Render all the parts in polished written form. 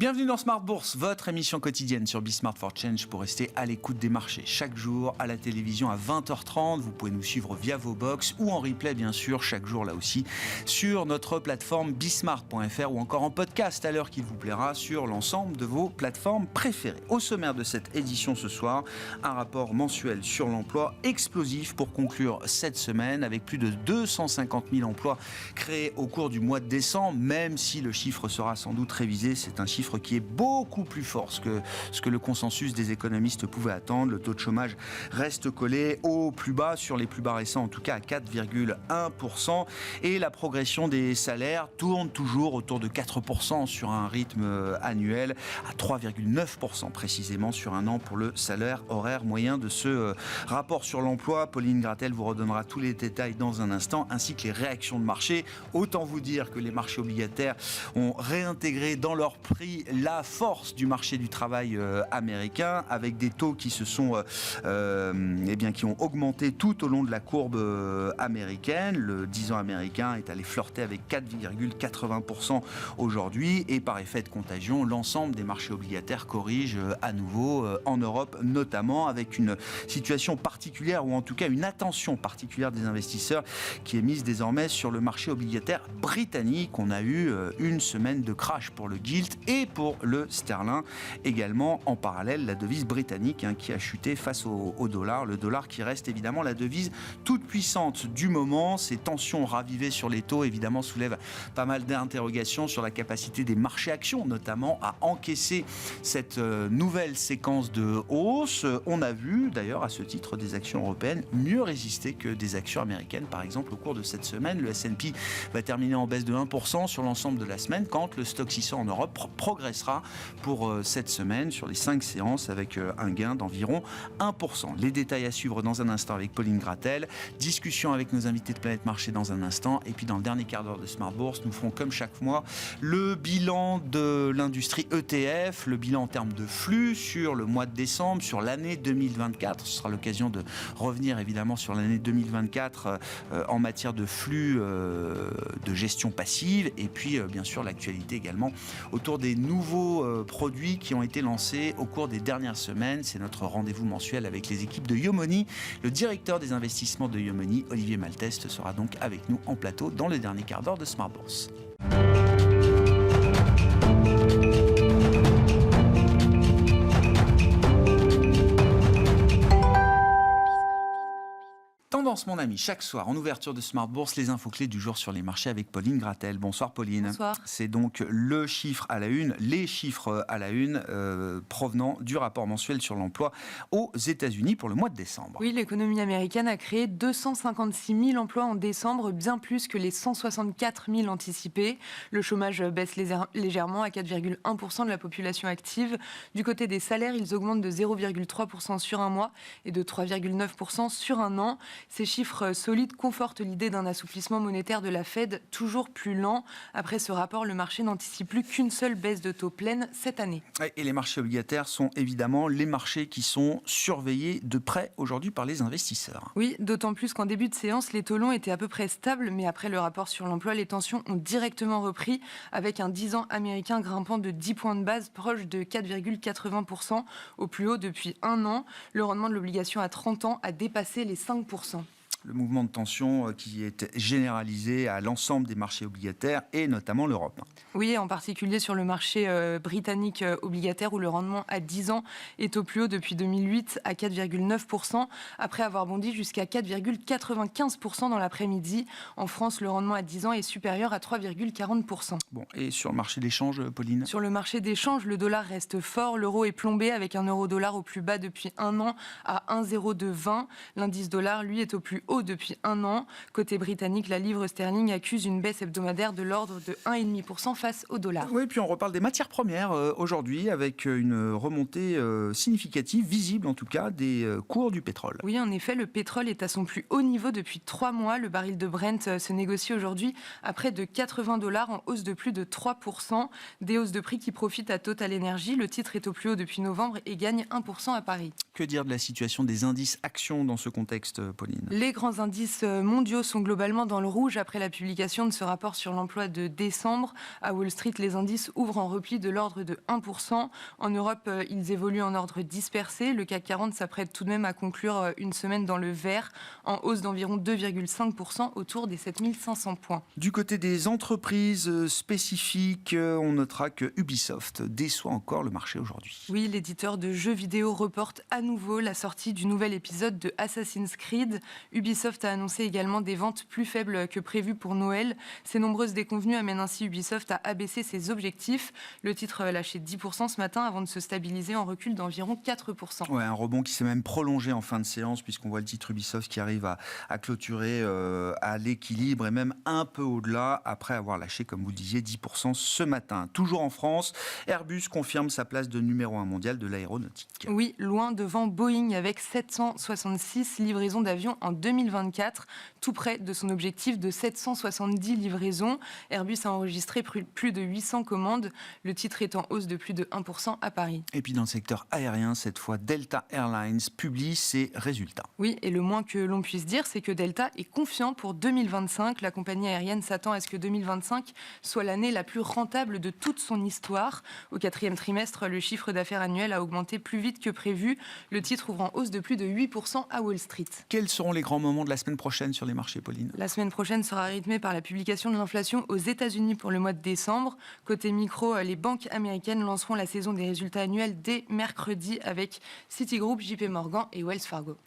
Bienvenue dans Smart Bourse, votre émission quotidienne sur Bismart for Change pour rester à l'écoute des marchés. Chaque jour à la télévision à 20h30, vous pouvez nous suivre via vos box ou en replay bien sûr, chaque jour là aussi, sur notre plateforme bismart.fr ou encore en podcast à l'heure qu'il vous plaira sur l'ensemble de vos plateformes préférées. Au sommaire de cette édition ce soir, un rapport mensuel sur l'emploi explosif pour conclure cette semaine avec plus de 250 000 emplois créés au cours du mois de décembre, même si le chiffre sera sans doute révisé, c'est un chiffre qui est beaucoup plus fort que ce que le consensus des économistes pouvait attendre. Le taux de chômage reste collé au plus bas, sur les plus bas récents en tout cas à 4,1%, et la progression des salaires tourne toujours autour de 4% sur un rythme annuel, à 3,9% précisément sur un an pour le salaire horaire moyen de ce rapport sur l'emploi. Pauline Gratel vous redonnera tous les détails dans un instant, ainsi que les réactions de marché. Autant vous dire que les marchés obligataires ont réintégré dans leur prix la force du marché du travail américain, avec des taux qui se sont qui ont augmenté tout au long de la courbe américaine. Le 10 ans américain est allé flirter avec 4,80% aujourd'hui, et par effet de contagion, l'ensemble des marchés obligataires corrigent à nouveau en Europe, notamment avec une situation particulière, ou en tout cas une attention particulière des investisseurs qui est mise désormais sur le marché obligataire britannique. On a eu une semaine de crash pour le gilt et pour le sterling également. En parallèle, la devise britannique qui a chuté face au dollar. Le dollar qui reste évidemment la devise toute puissante du moment. Ces tensions ravivées sur les taux évidemment soulèvent pas mal d'interrogations sur la capacité des marchés actions notamment à encaisser cette nouvelle séquence de hausse. On a vu d'ailleurs à ce titre des actions européennes mieux résister que des actions américaines. Par exemple, au cours de cette semaine, le S&P va terminer en baisse de 1% sur l'ensemble de la semaine, quand le Stoxx 600 en Europe progressera pour cette semaine sur les 5 séances avec un gain d'environ 1%. Les détails à suivre dans un instant avec Pauline Gratel. Discussion avec nos invités de Planète Marché dans un instant. Et puis dans le dernier quart d'heure de Smart Bourse, nous ferons comme chaque mois le bilan de l'industrie ETF, le bilan en termes de flux sur le mois de décembre, sur l'année 2024. Ce sera l'occasion de revenir évidemment sur l'année 2024 en matière de flux de gestion passive, et puis bien sûr l'actualité également autour des nouveaux produits qui ont été lancés au cours des dernières semaines. C'est notre rendez-vous mensuel avec les équipes de Yomoni. Le directeur des investissements de Yomoni, Olivier Malteste, sera donc avec nous en plateau dans le dernier quart d'heure de Smart Bourse. Tendance, mon ami, chaque soir en ouverture de Smart Bourse, les infos clés du jour sur les marchés avec Pauline Gratel. Bonsoir Pauline. Bonsoir. C'est donc le chiffre à la une, les chiffres à la une provenant du rapport mensuel sur l'emploi aux États-Unis pour le mois de décembre. Oui, l'économie américaine a créé 256 000 emplois en décembre, bien plus que les 164 000 anticipés. Le chômage baisse légèrement à 4,1% de la population active. Du côté des salaires, ils augmentent de 0,3% sur un mois et de 3,9% sur un an. Ces chiffres solides confortent l'idée d'un assouplissement monétaire de la Fed toujours plus lent. Après ce rapport, le marché n'anticipe plus qu'une seule baisse de taux pleine cette année. Et les marchés obligataires sont évidemment les marchés qui sont surveillés de près aujourd'hui par les investisseurs. Oui, d'autant plus qu'en début de séance, les taux longs étaient à peu près stables, mais après le rapport sur l'emploi, les tensions ont directement repris, avec un 10 ans américain grimpant de 10 points de base, proche de 4,80%, au plus haut depuis un an. Le rendement de l'obligation à 30 ans a dépassé les 5%. Le mouvement de tension qui est généralisé à l'ensemble des marchés obligataires et notamment l'Europe. Oui, en particulier sur le marché britannique obligataire où le rendement à 10 ans est au plus haut depuis 2008 à 4,9%, après avoir bondi jusqu'à 4,95% dans l'après-midi. En France, le rendement à 10 ans est supérieur à 3,40%. Bon, et sur le marché d'échange, Pauline ? Sur le marché d'échange, le dollar reste fort. L'euro est plombé avec un euro-dollar au plus bas depuis un an à 1,0220. L'indice dollar, lui, est au plus haut depuis un an. Côté britannique, la livre sterling accuse une baisse hebdomadaire de l'ordre de 1,5% face au dollar. Oui, puis on reparle des matières premières aujourd'hui avec une remontée significative, visible en tout cas, des cours du pétrole. Oui, en effet, le pétrole est à son plus haut niveau depuis 3 mois. Le baril de Brent se négocie aujourd'hui à près de $80 en hausse de plus de 3%. Des hausses de prix qui profitent à Total Energy. Le titre est au plus haut depuis novembre et gagne 1% à Paris. Que dire de la situation des indices actions dans ce contexte, Pauline ? Les grands indices mondiaux sont globalement dans le rouge après la publication de ce rapport sur l'emploi de décembre. À Wall Street, les indices ouvrent en repli de l'ordre de 1%. En Europe, ils évoluent en ordre dispersé. Le CAC 40 s'apprête tout de même à conclure une semaine dans le vert, en hausse d'environ 2,5% autour des 7500 points. Du côté des entreprises spécifiques, on notera que Ubisoft déçoit encore le marché aujourd'hui. Oui, l'éditeur de jeux vidéo reporte à nouveau la sortie du nouvel épisode de Assassin's Creed. Ubisoft a annoncé également des ventes plus faibles que prévues pour Noël. Ces nombreuses déconvenues amènent ainsi Ubisoft à abaisser ses objectifs. Le titre a lâché 10% ce matin avant de se stabiliser en recul d'environ 4%. Ouais, un rebond qui s'est même prolongé en fin de séance puisqu'on voit le titre Ubisoft qui arrive à clôturer à l'équilibre et même un peu au-delà après avoir lâché, comme vous le disiez, 10% ce matin. Toujours en France, Airbus confirme sa place de numéro 1 mondial de l'aéronautique. Oui, loin devant Boeing avec 766 livraisons d'avions en 2024, tout près de son objectif de 770 livraisons. Airbus a enregistré plus de 800 commandes. Le titre est en hausse de plus de 1% à Paris. Et puis dans le secteur aérien, cette fois, Delta Airlines publie ses résultats. Oui, et le moins que l'on puisse dire, c'est que Delta est confiant pour 2025. La compagnie aérienne s'attend à ce que 2025 soit l'année la plus rentable de toute son histoire. Au 4e trimestre, le chiffre d'affaires annuel a augmenté plus vite que prévu. Le titre ouvre en hausse de plus de 8% à Wall Street. Quels seront les grands moments de la semaine prochaine sur les marchés, Pauline ? La semaine prochaine sera rythmée par la publication de l'inflation aux États-Unis pour le mois de décembre. Côté micro, les banques américaines lanceront la saison des résultats annuels dès mercredi avec Citigroup, JP Morgan et Wells Fargo.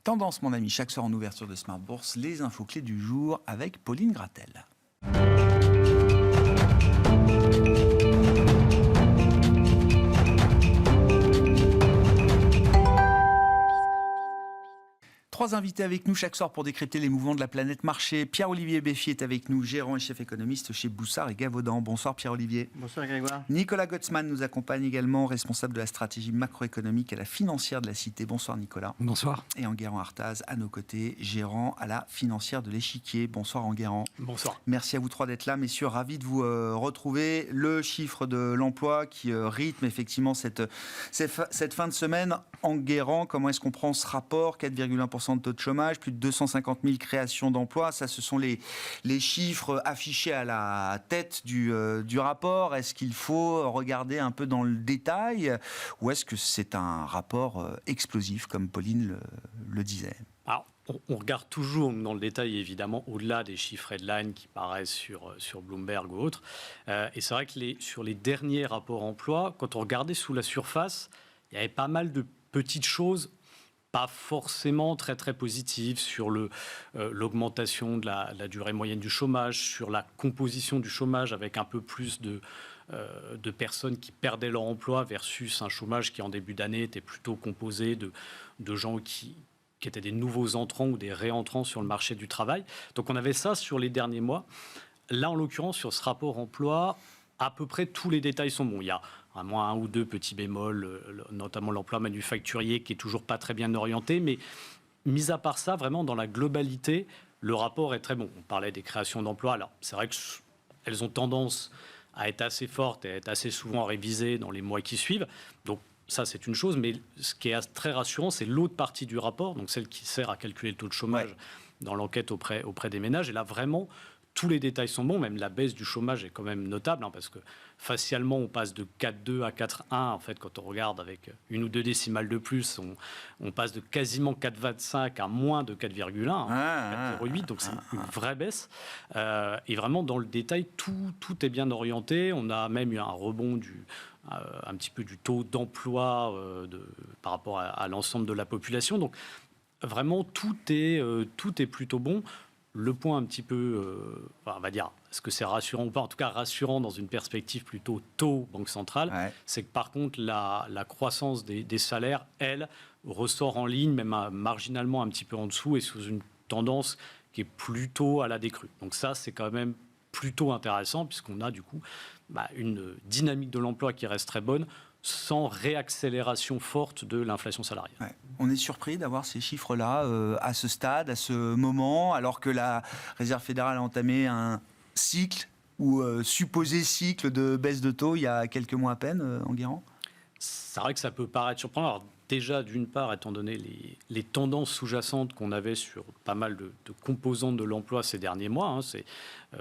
Tendance, mon ami, chaque soir en ouverture de Smart Bourse, les infos clés du jour avec Pauline Gratel. Trois invités avec nous chaque soir pour décrypter les mouvements de la planète marché. Pierre-Olivier Beffi est avec nous, gérant et chef économiste chez Boussard et Gavaudan. Bonsoir Pierre-Olivier. Bonsoir Grégoire. Nicolas Gottsman nous accompagne également, responsable de la stratégie macroéconomique à la financière de la Cité. Bonsoir Nicolas. Bonsoir. Et Enguerrand Artaz à nos côtés, gérant à la financière de l'Échiquier. Bonsoir Enguerrand. Bonsoir. Merci à vous trois d'être là, messieurs. Ravi de vous retrouver. Le chiffre de l'emploi qui rythme effectivement cette fin de semaine. Enguerrand, comment est-ce qu'on prend ce rapport ? 4,1% de taux de chômage, plus de 250 000 créations d'emplois. Ça, ce sont les chiffres affichés à la tête du rapport. Est-ce qu'il faut regarder un peu dans le détail ou est-ce que c'est un rapport explosif, comme Pauline le disait ? Alors, on regarde toujours dans le détail, évidemment, au-delà des chiffres headline qui paraissent sur Bloomberg ou autres. Et c'est vrai que sur les derniers rapports emploi, quand on regardait sous la surface, il y avait pas mal de petites choses pas forcément très très positives sur l'augmentation de la durée moyenne du chômage, sur la composition du chômage avec un peu plus de personnes qui perdaient leur emploi versus un chômage qui en début d'année était plutôt composé de gens qui étaient des nouveaux entrants ou des réentrants sur le marché du travail. Donc on avait ça sur les derniers mois. Là, en l'occurrence, sur ce rapport emploi, à peu près tous les détails sont bons. Il y a à moins un ou deux petits bémols, notamment l'emploi manufacturier qui est toujours pas très bien orienté, mais mis à part ça, vraiment dans la globalité, le rapport est très bon. On parlait des créations d'emplois, alors c'est vrai qu'elles ont tendance à être assez fortes et à être assez souvent révisées dans les mois qui suivent, donc ça c'est une chose, mais ce qui est très rassurant, c'est l'autre partie du rapport, donc celle qui sert à calculer le taux de chômage dans l'enquête auprès des ménages, et là vraiment tous les détails sont bons, même la baisse du chômage est quand même notable, parce que facialement, on passe de 4,2 à 4,1. En fait, quand on regarde avec une ou deux décimales de plus, on passe de quasiment 4,25 à moins de 4,1, 4,08. Donc, c'est une vraie baisse. Et vraiment, dans le détail, tout est bien orienté. On a même eu un rebond un petit peu du taux d'emploi par rapport à l'ensemble de la population. Donc, vraiment, tout est plutôt bon. Le point un petit peu, on va dire, est-ce que c'est rassurant ou pas ? En tout cas, rassurant dans une perspective plutôt taux Banque centrale, c'est que par contre, la croissance des salaires, elle, ressort en ligne, même marginalement un petit peu en dessous et sous une tendance qui est plutôt à la décrue. Donc ça, c'est quand même plutôt intéressant puisqu'on a du coup une dynamique de l'emploi qui reste très bonne, sans réaccélération forte de l'inflation salariale. Ouais. On est surpris d'avoir ces chiffres-là à ce stade, à ce moment, alors que la Réserve fédérale a entamé un cycle ou supposé cycle de baisse de taux il y a quelques mois à peine, Enguerrand ? C'est vrai que ça peut paraître surprenant. Alors, déjà, d'une part, étant donné les tendances sous-jacentes qu'on avait sur pas mal de composantes de l'emploi ces derniers mois,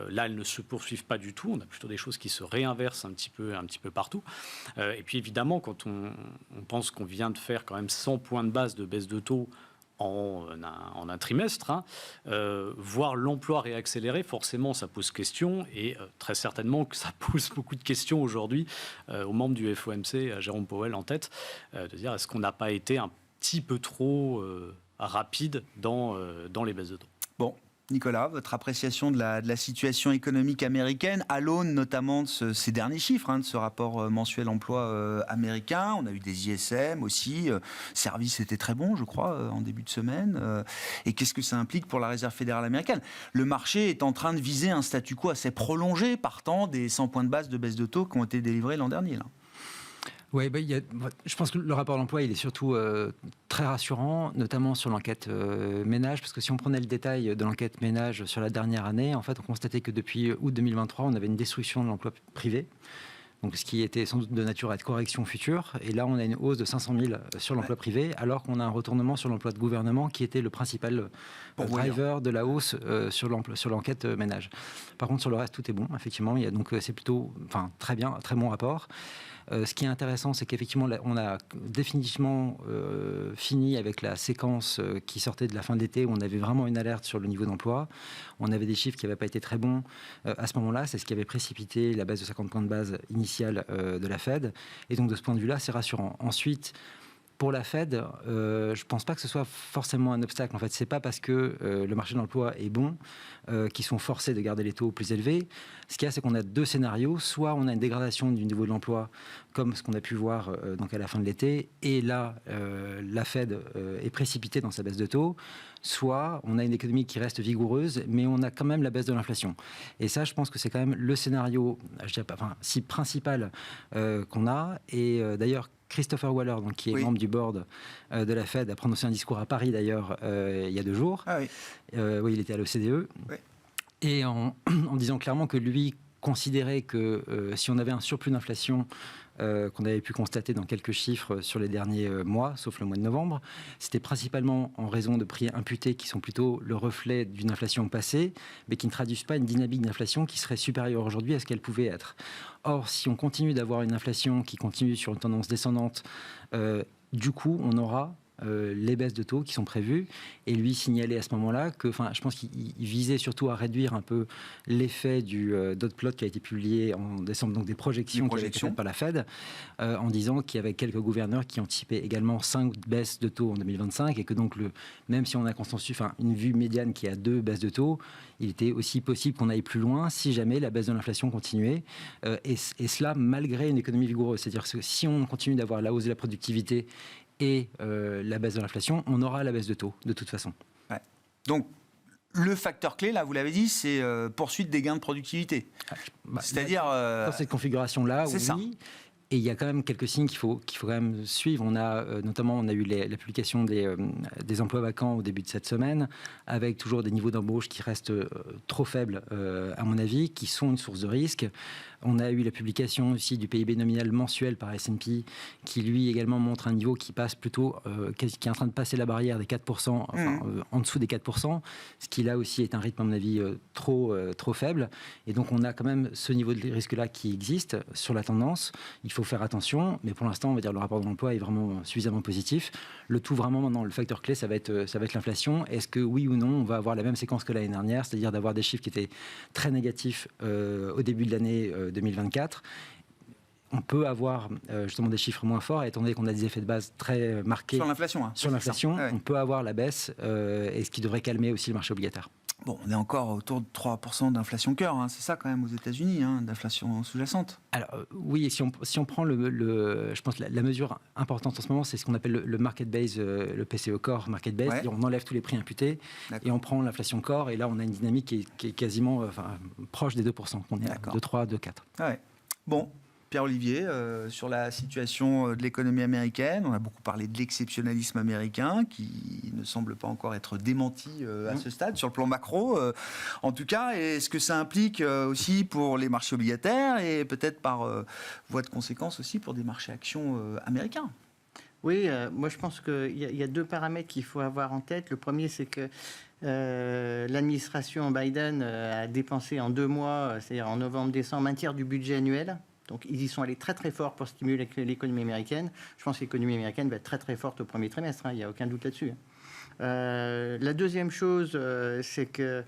là, elles ne se poursuivent pas du tout. On a plutôt des choses qui se réinversent un petit peu partout. Et puis, évidemment, quand on pense qu'on vient de faire quand même 100 points de base de baisse de taux en un trimestre, voir l'emploi réaccélérer, forcément, ça pose question, et très certainement que ça pose beaucoup de questions aujourd'hui aux membres du FOMC, à Jérôme Powell en tête, de dire est-ce qu'on n'a pas été un petit peu trop rapide dans les baisses de taux. Bon. Nicolas, votre appréciation de la situation économique américaine, à l'aune notamment de ces derniers chiffres, de ce rapport mensuel emploi américain. On a eu des ISM aussi. Service était très bon, je crois, en début de semaine. Et qu'est-ce que ça implique pour la Réserve fédérale américaine ? Le marché est en train de viser un statu quo assez prolongé, partant des 100 points de base de baisse de taux qui ont été délivrés l'an dernier, là. Oui, je pense que le rapport d'emploi, il est surtout très rassurant, notamment sur l'enquête ménage, parce que si on prenait le détail de l'enquête ménage sur la dernière année, en fait, on constatait que depuis août 2023, on avait une destruction de l'emploi privé, donc ce qui était sans doute de nature à être correction future, et là, on a une hausse de 500 000 sur l'emploi privé, alors qu'on a un retournement sur l'emploi de gouvernement qui était le principal driver de la hausse sur l'enquête ménage. Par contre, sur le reste, tout est bon, effectivement, donc c'est plutôt très bien, très bon rapport. Ce qui est intéressant, c'est qu'effectivement, on a définitivement fini avec la séquence qui sortait de la fin de l'été, où on avait vraiment une alerte sur le niveau d'emploi. On avait des chiffres qui n'avaient pas été très bons à ce moment-là. C'est ce qui avait précipité la baisse de 50 points de base initiale de la Fed. Et donc, de ce point de vue-là, c'est rassurant. Ensuite, pour la Fed, je ne pense pas que ce soit forcément un obstacle. En fait, ce n'est pas parce que le marché de l'emploi est bon qu'ils sont forcés de garder les taux plus élevés. Ce qu'il y a, c'est qu'on a deux scénarios. Soit on a une dégradation du niveau de l'emploi, comme ce qu'on a pu voir donc à la fin de l'été, et là, la Fed est précipitée dans sa baisse de taux. Soit on a une économie qui reste vigoureuse, mais on a quand même la baisse de l'inflation. Et ça, je pense que c'est quand même le scénario, je dirais pas, si principal qu'on a. Et d'ailleurs, Christopher Waller, donc, qui est membre du board de la Fed, a prononcé un discours à Paris d'ailleurs il y a 2 jours. Ah oui. Oui, il était à l'OCDE. Oui. Et en disant clairement que lui considérait que si on avait un surplus d'inflation qu'on avait pu constater dans quelques chiffres sur les derniers mois, sauf le mois de novembre, c'était principalement en raison de prix imputés qui sont plutôt le reflet d'une inflation passée, mais qui ne traduisent pas une dynamique d'inflation qui serait supérieure aujourd'hui à ce qu'elle pouvait être. Or, si on continue d'avoir une inflation qui continue sur une tendance descendante, du coup, on aura les baisses de taux qui sont prévues, et lui signaler à ce moment-là que, je pense qu'il visait surtout à réduire un peu l'effet du dot plot qui a été publié en décembre, donc des projections qui avaient été faites par la Fed, en disant qu'il y avait quelques gouverneurs qui anticipaient également 5 baisses de taux en 2025, et que donc même si on a consensus, une vue médiane qui a 2 baisses de taux, il était aussi possible qu'on aille plus loin si jamais la baisse de l'inflation continuait, et cela malgré une économie vigoureuse. C'est-à-dire que si on continue d'avoir la hausse de la productivité et la baisse de l'inflation, on aura la baisse de taux, de toute façon. Ouais. Donc, le facteur clé, là, vous l'avez dit, c'est poursuite des gains de productivité. C'est-à-dire... Dans cette configuration-là, oui. Ça. Et il y a quand même quelques signes qu'il faut quand même suivre. On a notamment eu la publication des emplois vacants au début de cette semaine, avec toujours des niveaux d'embauche qui restent trop faibles, à mon avis, qui sont une source de risque. On a eu la publication aussi du PIB nominal mensuel par S&P, qui lui également montre un niveau qui passe plutôt, qui est en train de passer la barrière des 4%, en dessous des 4%, ce qui là aussi est un rythme à mon avis trop faible. Et donc on a quand même ce niveau de risque-là qui existe sur la tendance. Il faut faire attention, mais pour l'instant, on va dire le rapport de l'emploi est vraiment suffisamment positif. Le tout vraiment maintenant, le facteur clé, ça va être l'inflation. Est-ce que oui ou non, on va avoir la même séquence que l'année dernière, c'est-à-dire d'avoir des chiffres qui étaient très négatifs au début de l'année 2024. On peut avoir justement des chiffres moins forts, étant donné qu'on a des effets de base très marqués sur l'inflation. Sur l'inflation, on peut avoir la baisse, et ce qui devrait calmer aussi le marché obligataire. Bon, on est encore autour de 3% d'inflation cœur, c'est ça quand même aux États-Unis, d'inflation sous-jacente. Alors oui, et si on prend je pense la mesure importante en ce moment, c'est ce qu'on appelle le market base, le PCE core market base. On enlève tous les prix imputés et on prend l'inflation core, et là on a une dynamique qui est quasiment proche des 2%. On est à 2,3, 2,4. Ouais. Bon. Pierre-Olivier, sur la situation de l'économie américaine, on a beaucoup parlé de l'exceptionnalisme américain qui ne semble pas encore être démenti à ce stade sur le plan macro. En tout cas, est-ce que ça implique aussi pour les marchés obligataires et peut-être par voie de conséquence aussi pour des marchés actions américains ? Oui, moi je pense qu'il y a deux paramètres qu'il faut avoir en tête. Le premier, c'est que l'administration Biden a dépensé en 2 mois, c'est-à-dire en novembre-décembre, un tiers du budget annuel. Donc ils y sont allés très très fort pour stimuler l'économie américaine. Je pense que l'économie américaine va être très très forte au premier trimestre, il n'y a aucun doute là-dessus. La deuxième chose, c'est que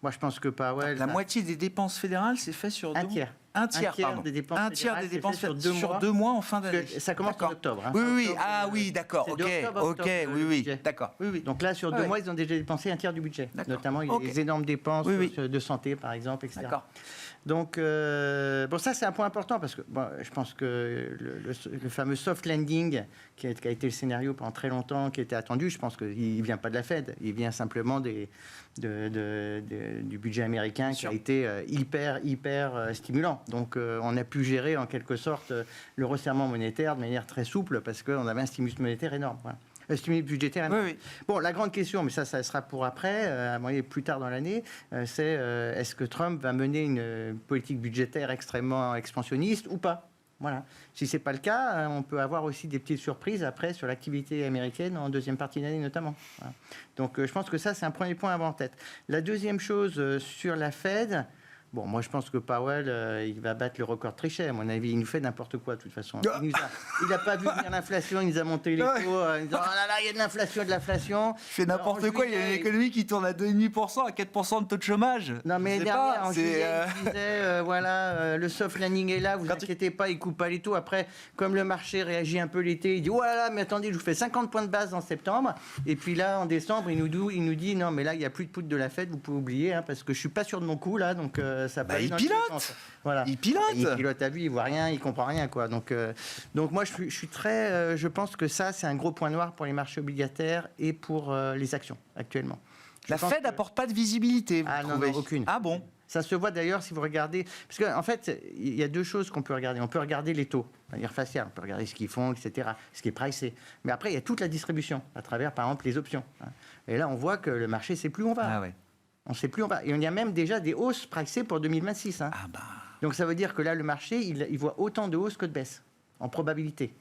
moi je pense que Powell... La moitié des dépenses fédérales, c'est fait sur un tiers. Un tiers des dépenses un tiers des dépenses sur sur 2 mois en fin d'année. Ça commence en octobre. Oui, oui, ah oui, d'accord, ok, oui, d'accord. Oui. Donc là, sur 2 mois, ils ont déjà dépensé un tiers du budget. Notamment, il y a des énormes dépenses de santé, par exemple, etc. D'accord. Donc, bon, ça, c'est un point important parce que je pense que le fameux soft landing, qui a été le scénario pendant très longtemps, qui était attendu, je pense qu'il ne vient pas de la Fed, il vient simplement du budget américain qui a été hyper stimulant. Donc, on a pu gérer en quelque sorte le resserrement monétaire de manière très souple parce qu'on avait un stimulus monétaire énorme. Voilà. Stimulus budgétaire. Oui. Bon, la grande question, mais ça sera pour après, à moyen plus tard dans l'année, c'est est-ce que Trump va mener une politique budgétaire extrêmement expansionniste ou pas? Voilà. Si c'est pas le cas, on peut avoir aussi des petites surprises après sur l'activité américaine en deuxième partie d'année notamment. Voilà. Donc, je pense que ça, c'est un premier point à avoir en tête. La deuxième chose sur la Fed. Bon, moi, je pense que Powell, il va battre le record Trichet. À mon avis, il nous fait n'importe quoi, de toute façon. Il n'a pas vu venir l'inflation, il nous a monté les taux en disant « Oh là là, il y a de l'inflation, de l'inflation ». Il fait n'importe quoi, il y a une économie qui tourne à 2,5%, à 4% de taux de chômage. Non, mais derrière, en juillet, il disait voilà, le soft landing est là, vous inquiétez pas, il coupe pas les taux. Après, comme le marché réagit un peu l'été, il dit « Oh là là, mais attendez, je vous fais 50 points de base en septembre ». Et puis là, en décembre, il nous dit « Non, mais là, il n'y a plus de poudre de la fête, vous pouvez oublier, parce que je suis pas sûr de mon coup, là, donc ça va. » Il pilote. Voilà. Il pilote, à vue, il voit rien, il comprend rien, quoi. Donc moi, je suis très. Je pense que ça, c'est un gros point noir pour les marchés obligataires et pour les actions actuellement. La Fed n'apporte pas de visibilité, vous trouvez? Non, aucune. Ah bon? Ça se voit d'ailleurs si vous regardez. Parce qu'en fait, il y a deux choses qu'on peut regarder. On peut regarder les taux, de manière faciale. On peut regarder ce qu'ils font, etc., ce qui est pricé. Mais après, il y a toute la distribution, à travers, par exemple, les options. Et là, on voit que le marché ne sait plus où on va. Ah ouais. On ne sait plus où on va. Et on y a même déjà des hausses pricées pour 2026. Ah bah. Donc ça veut dire que là, le marché, il voit autant de hausses que de baisses, en probabilité.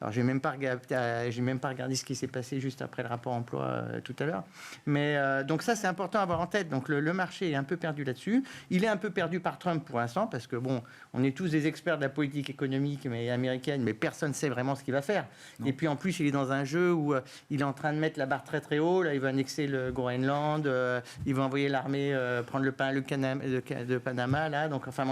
Alors, je n'ai même pas regardé ce qui s'est passé juste après le rapport emploi tout à l'heure. Mais donc ça, c'est important à avoir en tête. Donc le marché est un peu perdu là-dessus. Il est un peu perdu par Trump pour l'instant, parce que bon, on est tous des experts de la politique économique américaine, mais personne ne sait vraiment ce qu'il va faire. Non. Et puis en plus, il est dans un jeu où il est en train de mettre la barre très très haut. Là, il va annexer le Groenland, il va envoyer l'armée prendre le de Panama. Là, donc enfin,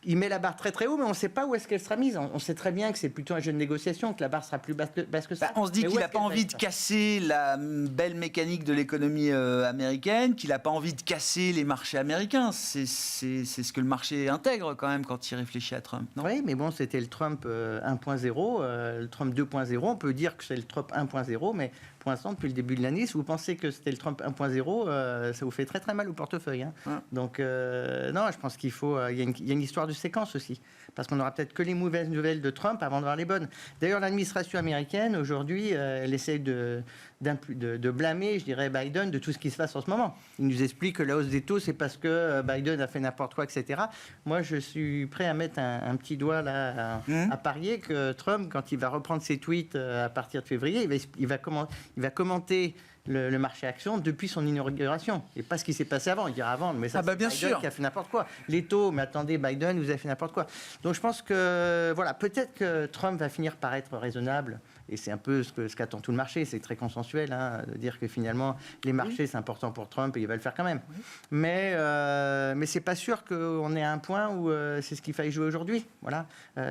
il met la barre très très haut, mais on ne sait pas où est-ce qu'elle sera mise. On sait très bien que c'est plutôt un jeu de négociation, que la barre sera plus basse que ça. On se dit qu'il n'a pas envie de casser la belle mécanique de l'économie américaine, qu'il n'a pas envie de casser les marchés américains. C'est ce que le marché intègre quand même quand il réfléchit à Trump, non? Oui, mais bon, c'était le Trump 1.0, le Trump 2.0. On peut dire que c'est le Trump 1.0, mais pour l'instant, depuis le début de l'année, si vous pensez que c'était le Trump 1.0, ça vous fait très très mal au portefeuille. Hein. Ouais. Donc, non, je pense qu'il faut... Il y a une histoire de séquence aussi. Parce qu'on n'aura peut-être que les mauvaises nouvelles de Trump avant de voir les bonnes. D'ailleurs, l'administration américaine, aujourd'hui, elle essaie de blâmer, je dirais, Biden de tout ce qui se passe en ce moment. Il nous explique que la hausse des taux, c'est parce que Biden a fait n'importe quoi, etc. Moi, je suis prêt à mettre un petit doigt là, à parier que Trump, quand il va reprendre ses tweets à partir de février, il va commenter le marché action depuis son inauguration et pas ce qui s'est passé avant. Il dira avant, mais ça, c'est bien Biden sûr qui a fait n'importe quoi. Les taux, mais attendez, Biden, vous avez fait n'importe quoi. Donc je pense que, voilà, peut-être que Trump va finir par être raisonnable. Et c'est un peu ce qu'attend tout le marché. C'est très consensuel, de dire que finalement, les marchés, c'est important pour Trump et il va le faire quand même. Oui. Mais c'est pas sûr qu'on est à un point où c'est ce qu'il faille jouer aujourd'hui. Voilà.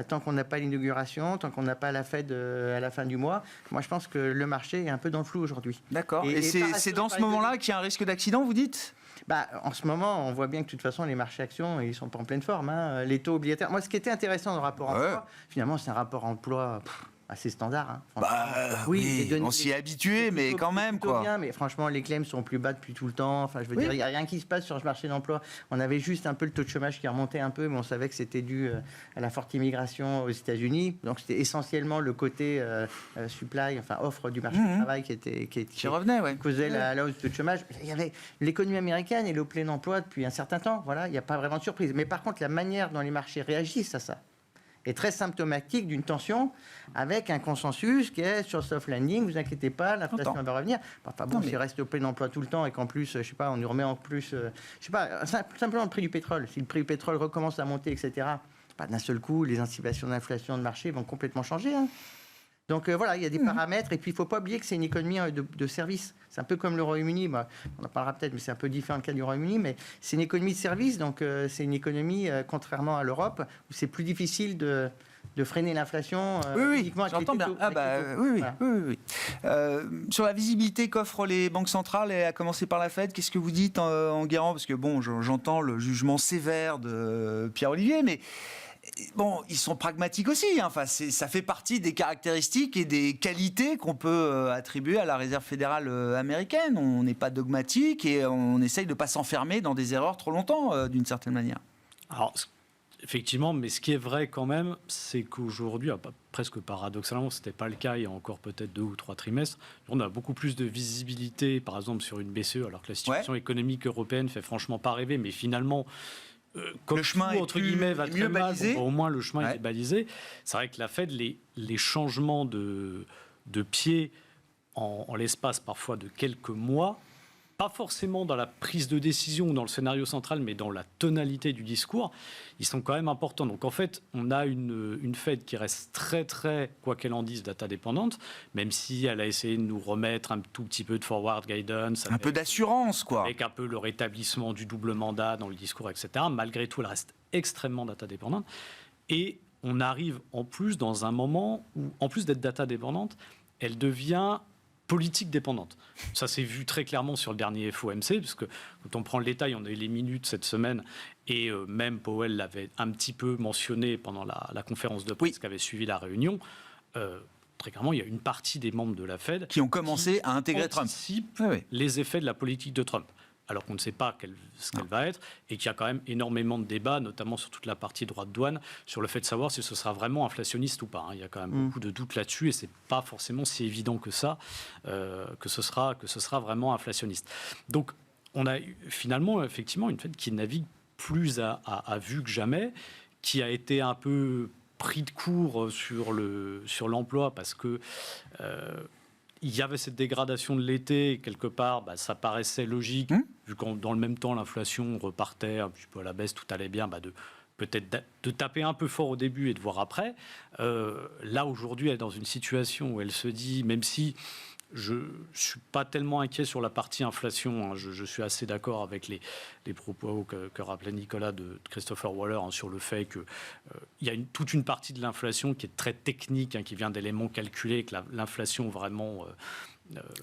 Tant qu'on n'a pas l'inauguration, tant qu'on n'a pas la Fed à la fin du mois, moi, je pense que le marché est un peu dans le flou aujourd'hui. D'accord. Et c'est dans ce moment-là qu'il y a un risque d'accident, vous dites ? En ce moment, on voit bien que de toute façon, les marchés actions, ils sont pas en pleine forme. Hein. Les taux obligataires. Moi, ce qui était intéressant dans le rapport emploi, finalement, c'est un rapport emploi... assez standard. Oui, on s'y est habitué, mais quand même, quoi. Bien, mais franchement, les claims sont plus bas depuis tout le temps. Enfin, je veux dire, il n'y a rien qui se passe sur ce marché d'emploi. On avait juste un peu le taux de chômage qui remontait un peu, mais on savait que c'était dû à la forte immigration aux États-Unis. Donc, c'était essentiellement le côté supply, enfin offre du marché du travail qui revenait, causait la hausse du taux de chômage. Il y avait l'économie américaine et le plein emploi depuis un certain temps. Voilà, il n'y a pas vraiment de surprise. Mais par contre, la manière dont les marchés réagissent à ça, est très symptomatique d'une tension avec un consensus qui est sur soft landing, vous inquiétez pas, l'inflation va revenir. Enfin bon, s'il reste au plein emploi tout le temps et qu'en plus, je sais pas, on nous remet en plus, je sais pas, simplement le prix du pétrole. Si le prix du pétrole recommence à monter, etc., d'un seul coup, les anticipations d'inflation de marché vont complètement changer. Hein. Donc voilà, il y a des paramètres, et puis il ne faut pas oublier que c'est une économie de services. C'est un peu comme le Royaume-Uni, on en parlera peut-être, mais c'est un peu différent le cas du Royaume-Uni, mais c'est une économie de services, donc c'est une économie, contrairement à l'Europe, où c'est plus difficile de freiner l'inflation uniquement avec les taux. Oui. Sur la visibilité qu'offrent les banques centrales, et à commencer par la Fed, qu'est-ce que vous dites, Enguerrand ? Parce que bon, j'entends le jugement sévère de Pierre-Olivier, mais... Bon, ils sont pragmatiques aussi. Hein. Enfin, ça fait partie des caractéristiques et des qualités qu'on peut attribuer à la Réserve fédérale américaine. On n'est pas dogmatique et on essaye de ne pas s'enfermer dans des erreurs trop longtemps, d'une certaine manière. Alors, effectivement, mais ce qui est vrai quand même, c'est qu'aujourd'hui, presque paradoxalement, ce n'était pas le cas il y a encore peut-être 2 ou 3 trimestres, on a beaucoup plus de visibilité, par exemple, sur une BCE, alors que la situation économique européenne fait franchement pas rêver, mais finalement... Comme le chemin tout, entre guillemets, va très mal, au moins le chemin est balisé. C'est vrai que la Fed, les changements de pied en l'espace parfois de quelques mois, pas forcément dans la prise de décision ou dans le scénario central, mais dans la tonalité du discours, ils sont quand même importants. Donc en fait, on a une Fed qui reste très, très, quoi qu'elle en dise, data dépendante, même si elle a essayé de nous remettre un tout petit peu de forward guidance. Un peu d'assurance, quoi. Avec un peu le rétablissement du double mandat dans le discours, etc. Malgré tout, elle reste extrêmement data dépendante. Et on arrive en plus dans un moment où, en plus d'être data dépendante, elle devient politique dépendante. Ça s'est vu très clairement sur le dernier FOMC, parce que quand on prend le détail, on a eu les minutes cette semaine, et même Powell l'avait un petit peu mentionné pendant la conférence de presse qui avait suivi la réunion. Très clairement, il y a une partie des membres de la Fed qui ont commencé à intégrer Trump. Les effets de la politique de Trump, alors qu'on ne sait pas ce qu'elle va être, et qu'il y a quand même énormément de débats, notamment sur toute la partie droit de douane, sur le fait de savoir si ce sera vraiment inflationniste ou pas. Il y a quand même beaucoup de doutes là-dessus, et c'est pas forcément si évident que ça, que ce sera vraiment inflationniste. Donc, on a finalement, effectivement, une Fed qui navigue plus à vue que jamais, qui a été un peu pris de court sur l'emploi, parce que... il y avait cette dégradation de l'été, quelque part, ça paraissait logique, vu que dans le même temps, l'inflation repartait un petit peu à la baisse, tout allait bien, peut-être de taper un peu fort au début et de voir après. Là, aujourd'hui, elle est dans une situation où elle se dit, même si je ne suis pas tellement inquiet sur la partie inflation, hein, je suis assez d'accord avec les propos que rappelait Nicolas de Christopher Waller, hein, sur le fait qu'il y a toute une partie de l'inflation qui est très technique, hein, qui vient d'éléments calculés, que l'inflation vraiment...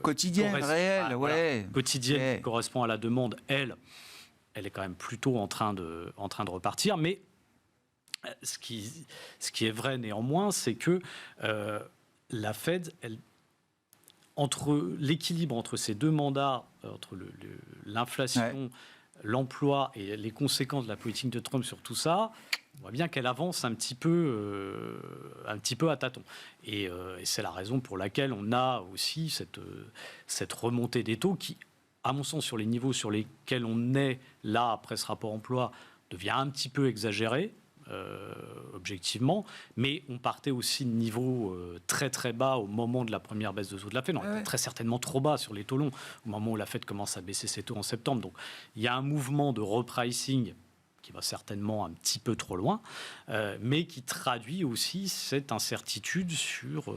quotidienne, réelle, quotidienne, qui correspond à la demande, elle est quand même plutôt en train de repartir. Mais ce qui est vrai néanmoins, c'est que la Fed, entre l'équilibre entre ces deux mandats, entre l'inflation, l'emploi et les conséquences de la politique de Trump sur tout ça, on voit bien qu'elle avance un petit peu à tâtons. Et c'est la raison pour laquelle on a aussi cette remontée des taux qui, à mon sens, sur les niveaux sur lesquels on est là après ce rapport emploi, devient un petit peu exagérée. Objectivement, mais on partait aussi de niveaux très très bas au moment de la première baisse de taux de la Fed. On était très certainement trop bas sur les taux longs au moment où la Fed commence à baisser ses taux en septembre. Donc il y a un mouvement de repricing qui va certainement un petit peu trop loin, mais qui traduit aussi cette incertitude sur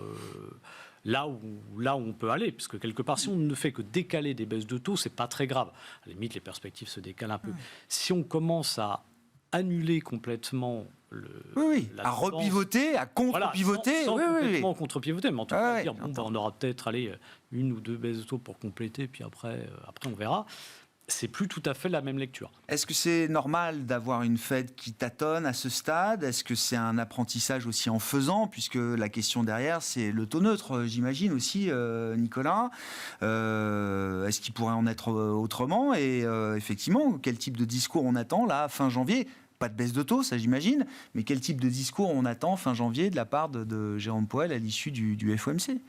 là où on peut aller, parce que quelque part, si on ne fait que décaler des baisses de taux, c'est pas très grave. À la limite, les perspectives se décalent un peu. Si on commence à annuler complètement à repivoter, à contre-pivoter. Sans complètement contre-pivoter, mais en tout cas, dire, on aura peut-être une ou deux baisses de taux pour compléter, puis après on verra. C'est plus tout à fait la même lecture. Est-ce que c'est normal d'avoir une Fed qui tâtonne à ce stade ? Est-ce que c'est un apprentissage aussi en faisant ? Puisque la question derrière, c'est le taux neutre, j'imagine aussi, Nicolas. Est-ce qu'il pourrait en être autrement ? Et effectivement, quel type de discours on attend là, fin janvier ? Pas de baisse de taux, ça j'imagine, mais quel type de discours on attend fin janvier de la part de Jérôme Powell à l'issue du FOMC ?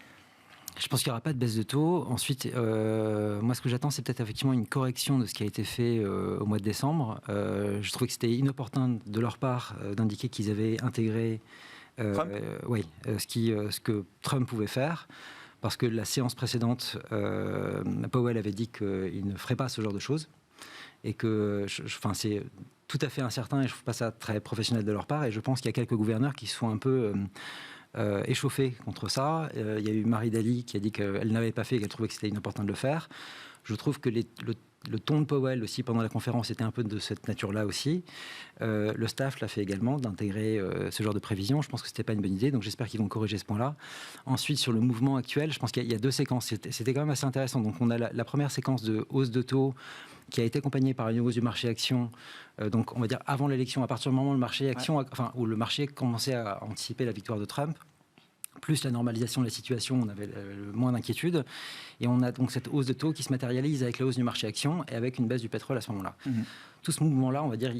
Je pense qu'il n'y aura pas de baisse de taux. Ensuite, moi, ce que j'attends, c'est peut-être effectivement une correction de ce qui a été fait au mois de décembre. Je trouve que c'était inopportun de leur part d'indiquer qu'ils avaient intégré ce que Trump pouvait faire. Parce que la séance précédente, Powell avait dit qu'il ne ferait pas ce genre de choses. Et que c'est tout à fait incertain et je ne trouve pas ça très professionnel de leur part. Et je pense qu'il y a quelques gouverneurs qui se sont un peu échauffés contre ça. Il y a eu Marie Daly qui a dit qu'elle n'avait pas fait et qu'elle trouvait que c'était inopportun de le faire. Je trouve que le ton de Powell aussi pendant la conférence était un peu de cette nature-là aussi. Le staff l'a fait également, d'intégrer ce genre de prévision. Je pense que ce n'était pas une bonne idée, donc j'espère qu'ils vont corriger ce point-là. Ensuite, sur le mouvement actuel, je pense qu'il y a deux séquences. C'était quand même assez intéressant. Donc on a la première séquence de hausse de taux qui a été accompagnée par une hausse du marché action. Donc on va dire avant l'élection, à partir du moment où le marché action, où le marché commençait à anticiper la victoire de Trump, plus la normalisation de la situation, on avait moins d'inquiétude. Et on a donc cette hausse de taux qui se matérialise avec la hausse du marché action et avec une baisse du pétrole à ce moment-là. Tout ce mouvement-là, on va dire,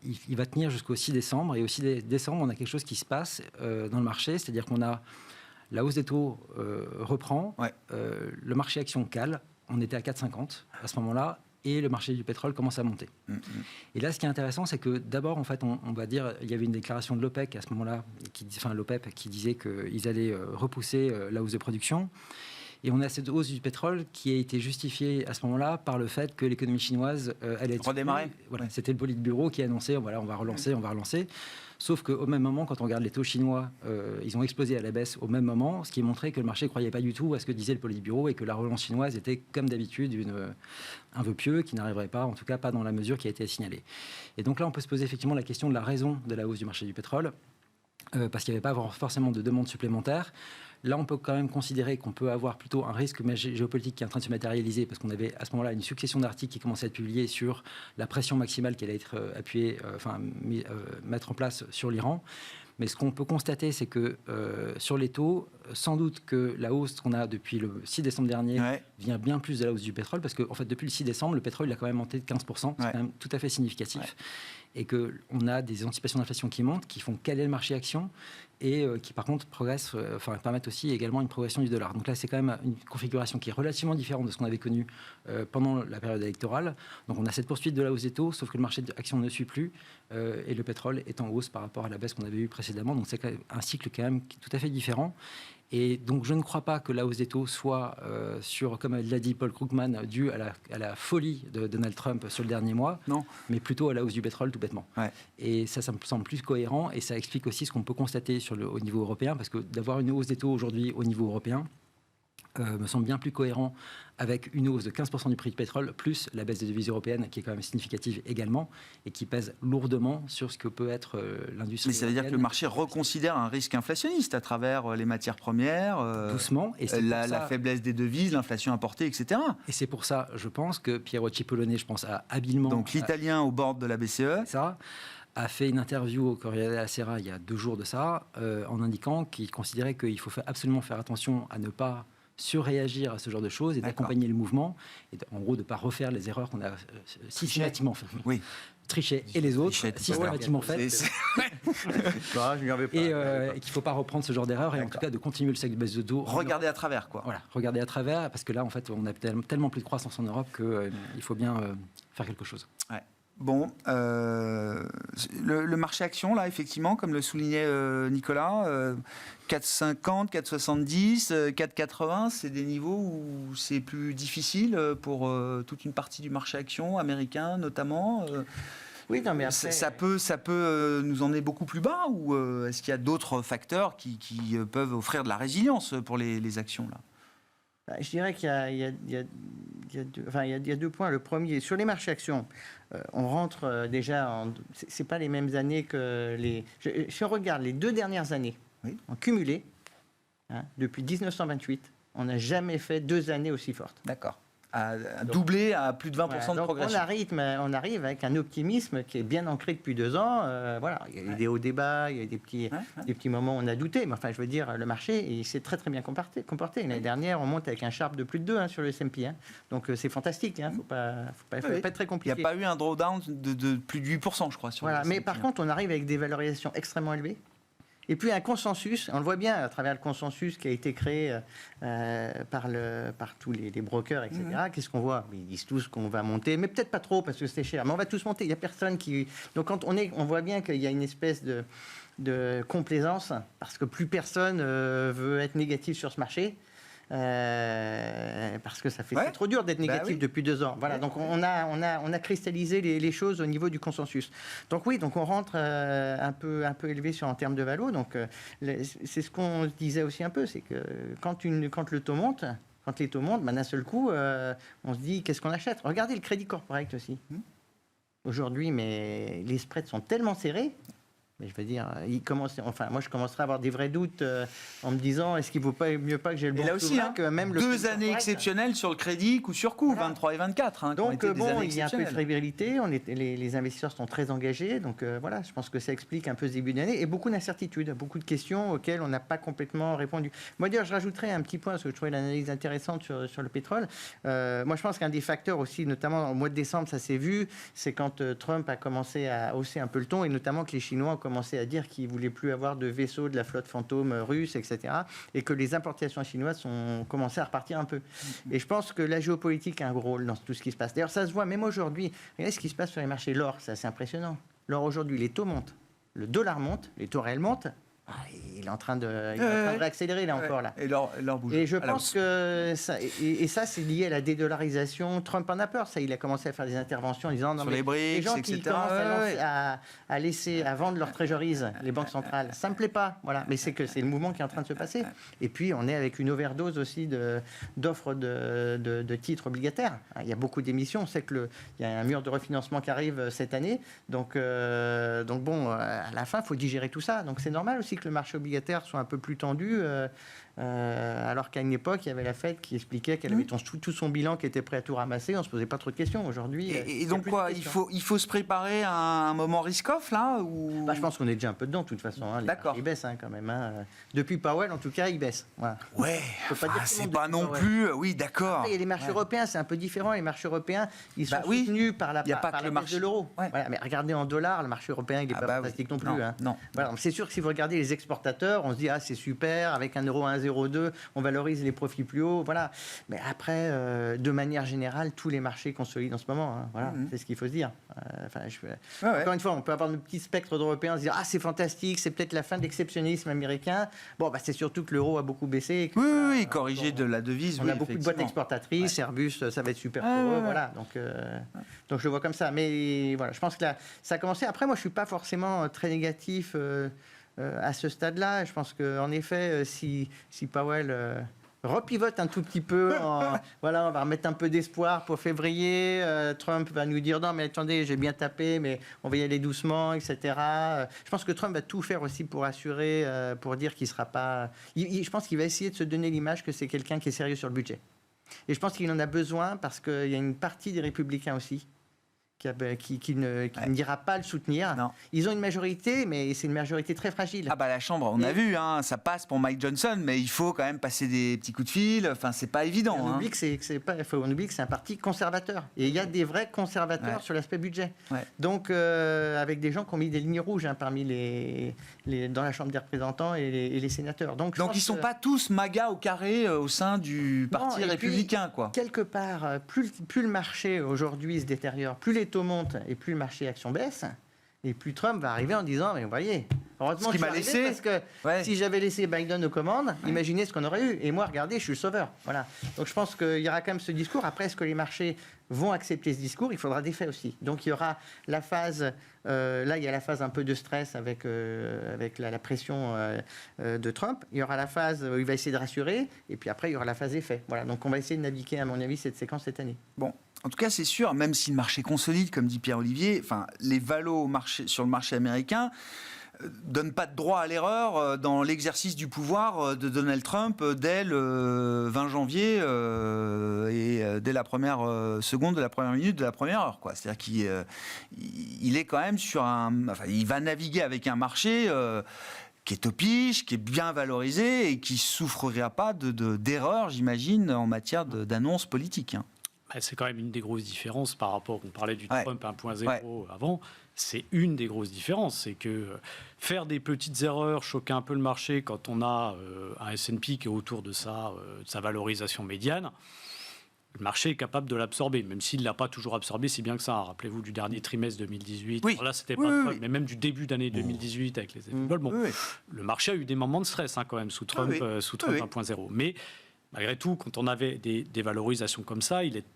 il va tenir jusqu'au 6 décembre. Et au 6 décembre, on a quelque chose qui se passe dans le marché, c'est-à-dire qu'on a la hausse des taux reprend, le marché action cale, on était à 4,50 à ce moment-là, et le marché du pétrole commence à monter. Et là, ce qui est intéressant, c'est que d'abord, en fait, on va dire, il y avait une déclaration de l'OPEC à ce moment-là, l'OPEP qui disait qu'ils allaient repousser la hausse de production. Et on a cette hausse du pétrole qui a été justifiée à ce moment-là par le fait que l'économie chinoise allait être redémarrer. Voilà, c'était le Politburo qui a annoncé, voilà, on va relancer. Sauf qu'au même moment, quand on regarde les taux chinois, ils ont explosé à la baisse au même moment, ce qui montrait que le marché ne croyait pas du tout à ce que disait le Politburo et que la relance chinoise était, comme d'habitude, un vœu pieux qui n'arriverait pas, en tout cas pas dans la mesure qui a été signalée. Et donc là, on peut se poser effectivement la question de la raison de la hausse du marché du pétrole, parce qu'il n'y avait pas forcément de demande supplémentaire. Là, on peut quand même considérer qu'on peut avoir plutôt un risque géopolitique qui est en train de se matérialiser, parce qu'on avait à ce moment-là une succession d'articles qui commençaient à être publiés sur la pression maximale qui allait être mettre en place sur l'Iran. Mais ce qu'on peut constater, c'est que sur les taux, sans doute que la hausse qu'on a depuis le 6 décembre dernier vient bien plus de la hausse du pétrole, parce qu'en fait, depuis le 6 décembre, le pétrole il a quand même monté de 15%, c'est quand même tout à fait significatif. Et qu'on a des anticipations d'inflation qui montent, qui font caler le marché action, et qui par contre progressent, permettent aussi également une progression du dollar. Donc là, c'est quand même une configuration qui est relativement différente de ce qu'on avait connu pendant la période électorale. Donc on a cette poursuite de la hausse des taux, sauf que le marché d'action ne suit plus, et le pétrole est en hausse par rapport à la baisse qu'on avait eue précédemment. Donc c'est un cycle quand même tout à fait différent. Et donc je ne crois pas que la hausse des taux soit, comme l'a dit Paul Krugman, due à la folie de Donald Trump sur le dernier mois, mais plutôt à la hausse du pétrole tout bêtement. Et ça me semble plus cohérent, et ça explique aussi ce qu'on peut constater au niveau européen, parce que d'avoir une hausse des taux aujourd'hui au niveau européen me semble bien plus cohérent avec une hausse de 15% du prix du pétrole, plus la baisse des devises européennes, qui est quand même significative également, et qui pèse lourdement sur ce que peut être l'industrie. Mais ça veut dire que le marché reconsidère un risque inflationniste à travers les matières premières, doucement, et la faiblesse des devises, l'inflation importée, etc. Et c'est pour ça, je pense, que Piero Cipollone, a habilement... Donc l'italien au bord de la BCE. Ça a fait une interview au Corriere della Sera il y a 2 jours de ça, en indiquant qu'il considérait qu'il faut absolument faire attention à ne pas surréagir à ce genre de choses et d'accompagner le mouvement, et en gros de ne pas refaire les erreurs qu'on a systématiquement faites. Trichet et les autres, systématiquement faites. Et qu'il ne faut pas reprendre ce genre d'erreur, et en tout cas de continuer le cycle de baisse de taux. Regarder à travers, quoi. Voilà, regarder à travers, parce que là, en fait, on a tellement plus de croissance en Europe qu'il faut bien faire quelque chose. Bon, le marché action, là, effectivement, comme le soulignait Nicolas, 4,50, 4,70, 4,80, c'est des niveaux où c'est plus difficile pour toute une partie du marché action américain, notamment. Oui, non, mais après... ça peut nous emmener beaucoup plus bas, ou est-ce qu'il y a d'autres facteurs qui peuvent offrir de la résilience pour les actions, là? Je dirais qu'il y a 2 points. Le premier, sur les marchés actions, on rentre déjà c'est pas les mêmes années que les... Si on regarde les 2 dernières années, en cumulé, depuis 1928, on n'a jamais fait 2 années aussi fortes. D'accord. À doubler à plus de 20% de progression. On arrive avec un optimisme qui est bien ancré depuis 2 ans. Il y a eu des hauts débats, il y a eu des petits moments où on a douté. Mais enfin, je veux dire, le marché, il s'est très très bien comporté. L'année dernière, on monte avec un Sharpe de plus de 2 sur le S&P. Donc c'est fantastique. Faut pas être très compliqué. Il n'y a pas eu un drawdown de plus de 8%, je crois. Mais par contre, on arrive avec des valorisations extrêmement élevées. Et puis un consensus, on le voit bien à travers le consensus qui a été créé par tous les brokers, etc. Qu'est-ce qu'on voit? Ils disent tous qu'on va monter, mais peut-être pas trop parce que c'est cher. Mais on va tous monter. Il n'y a personne qui... Donc quand on voit bien qu'il y a une espèce de complaisance parce que plus personne veut être négatif sur ce marché. Parce que c'est trop dur d'être négatif depuis 2 ans. Voilà, donc on a cristallisé les choses au niveau du consensus. Donc oui, donc on rentre un peu élevé en termes de valo. Donc c'est ce qu'on disait aussi un peu, c'est que quand le taux monte, les taux montent, d'un seul coup, on se dit qu'est-ce qu'on achète. Regardez le crédit corporate aussi. Aujourd'hui, mais les spreads sont tellement serrés. Mais je veux dire, moi je commencerai à avoir des vrais doutes en me disant est-ce qu'il ne vaut pas mieux pas que j'ai le bon souverain que même le 2 années exceptionnelles sur le crédit, coup sur coup, 23 et 24. Donc il y a un peu de fébrilité, les investisseurs sont très engagés, donc voilà, je pense que ça explique un peu ce début d'année et beaucoup d'incertitudes, beaucoup de questions auxquelles on n'a pas complètement répondu. Moi d'ailleurs, je rajouterais un petit point parce que je trouvais l'analyse intéressante sur le pétrole. Moi je pense qu'un des facteurs aussi, notamment au mois de décembre, ça s'est vu, c'est quand Trump a commencé à hausser un peu le ton et notamment que les Chinois ont commencé à dire qu'ils ne voulaient plus avoir de vaisseaux de la flotte fantôme russe, etc. Et que les importations chinoises ont commencé à repartir un peu. Et je pense que la géopolitique a un gros rôle dans tout ce qui se passe. D'ailleurs, ça se voit même aujourd'hui. Regardez ce qui se passe sur les marchés. L'or, c'est assez impressionnant. L'or aujourd'hui, les taux montent. Le dollar monte, les taux réels montent. Il est en train de réaccélérer là encore. Là. Et l'or bouge. Et je pense que ça, c'est lié à la dédollarisation. Trump en a peur. Ça, il a commencé à faire des interventions en disant non, sur mais les BRICS, les gens etc. qui commencent à vendre leurs treasuries, les banques centrales, ça me plaît pas. Voilà. Mais c'est le mouvement qui est en train de se passer. Et puis on est avec une overdose aussi d'offres de titres obligataires. Il y a beaucoup d'émissions. On sait qu'il y a un mur de refinancement qui arrive cette année. Donc bon, à la fin, il faut digérer tout ça. Donc c'est normal aussi que le marché obligataire soit un peu plus tendu, alors qu'à une époque, il y avait la Fed qui expliquait qu'elle avait tout son bilan qui était prêt à tout ramasser, on ne se posait pas trop de questions. Aujourd'hui, et donc quoi, il faut se préparer à un moment risk-off là ou... Je pense qu'on est déjà un peu dedans de toute façon. D'accord. Il baisse quand même. Depuis Powell, en tout cas, il baisse. Voilà. Ouais, c'est pas non plus... Oui, d'accord. Après, il y a les marchés européens, c'est un peu différent. Les marchés européens, ils sont soutenus par la baisse de l'euro. Ouais. Voilà, mais regardez en dollars, le marché européen, il n'est pas fantastique non plus. Non. Voilà, c'est sûr que si vous regardez les exportateurs, on se dit c'est super, avec un euro à 1,02, on valorise les profits plus hauts. Voilà. Mais après, de manière générale, tous les marchés consolident en ce moment. Voilà, c'est ce qu'il faut se dire. Encore une fois, on peut avoir notre petit spectre d'Européens, se dire c'est fantastique, c'est peut-être la fin de l'exceptionnalisme américain. Bon, c'est surtout que l'euro a beaucoup baissé. Oui, corrigé de la devise. On a beaucoup de boîtes exportatrices, Airbus, ça va être super pour eux. Voilà, donc je le vois comme ça. Mais voilà, je pense que là, ça a commencé. Après, moi, je suis pas forcément très négatif à ce stade-là. Je pense qu'en effet, si Powell repivote un tout petit peu, voilà, on va remettre un peu d'espoir pour février. Trump va nous dire non, mais attendez, j'ai bien tapé, mais on va y aller doucement, etc. Je pense que Trump va tout faire aussi pour assurer, pour dire qu'il sera pas. Je pense qu'il va essayer de se donner l'image que c'est quelqu'un qui est sérieux sur le budget. Et je pense qu'il en a besoin parce qu'il y a une partie des républicains aussi qui ne dira pas le soutenir. Non. Ils ont une majorité, mais c'est une majorité très fragile. La Chambre, on a vu, ça passe pour Mike Johnson, mais il faut quand même passer des petits coups de fil. Enfin, c'est pas évident. On oublie que c'est un parti conservateur. Et il y a des vrais conservateurs sur l'aspect budget. Ouais. Donc, avec des gens qui ont mis des lignes rouges parmi dans la Chambre des représentants et les sénateurs. Donc ils ne sont pas tous MAGA au carré au sein du parti républicain, quoi. Quelque part, plus le marché aujourd'hui se détériore, plus les taux montent et plus le marché action baisse, et plus Trump va arriver en disant mais vous voyez, heureusement que je suis arrivé parce que si j'avais laissé Biden aux commandes, imaginez ce qu'on aurait eu. Et moi, regardez, je suis le sauveur. Voilà. Donc je pense qu'il y aura quand même ce discours. Après, est-ce que les marchés vont accepter ce discours? Il faudra des faits aussi. Donc il y aura la phase, là il y a la phase un peu de stress avec la pression de Trump. Il y aura la phase où il va essayer de rassurer, et puis après il y aura la phase effet. Voilà. Donc on va essayer de naviguer, à mon avis, cette séquence cette année. Bon. En tout cas, c'est sûr, même si le marché consolide, comme dit Pierre-Olivier, les valos sur le marché américain ne donnent pas de droit à l'erreur dans l'exercice du pouvoir de Donald Trump dès le 20 janvier et dès la première seconde de la première minute de la première heure. C'est-à-dire qu'il est quand même il va naviguer avec un marché qui est topiche, qui est bien valorisé et qui ne souffrira pas d'erreurs, j'imagine, en matière d'annonces politiques. c'est quand même une des grosses différences par rapport, on parlait du Trump 1.0 avant, c'est une des grosses différences, c'est que faire des petites erreurs, choquer un peu le marché quand on a un S&P qui est autour de sa valorisation médiane, le marché est capable de l'absorber, même s'il ne l'a pas toujours absorbé si bien que ça. Rappelez-vous du dernier trimestre 2018. Oui. Alors là, c'était pas Trump, mais même du début d'année 2018 avec les effets Gold. Bon, le marché a eu des moments de stress quand même sous Trump, 1.0. Mais malgré tout, quand on avait des valorisations comme ça, il est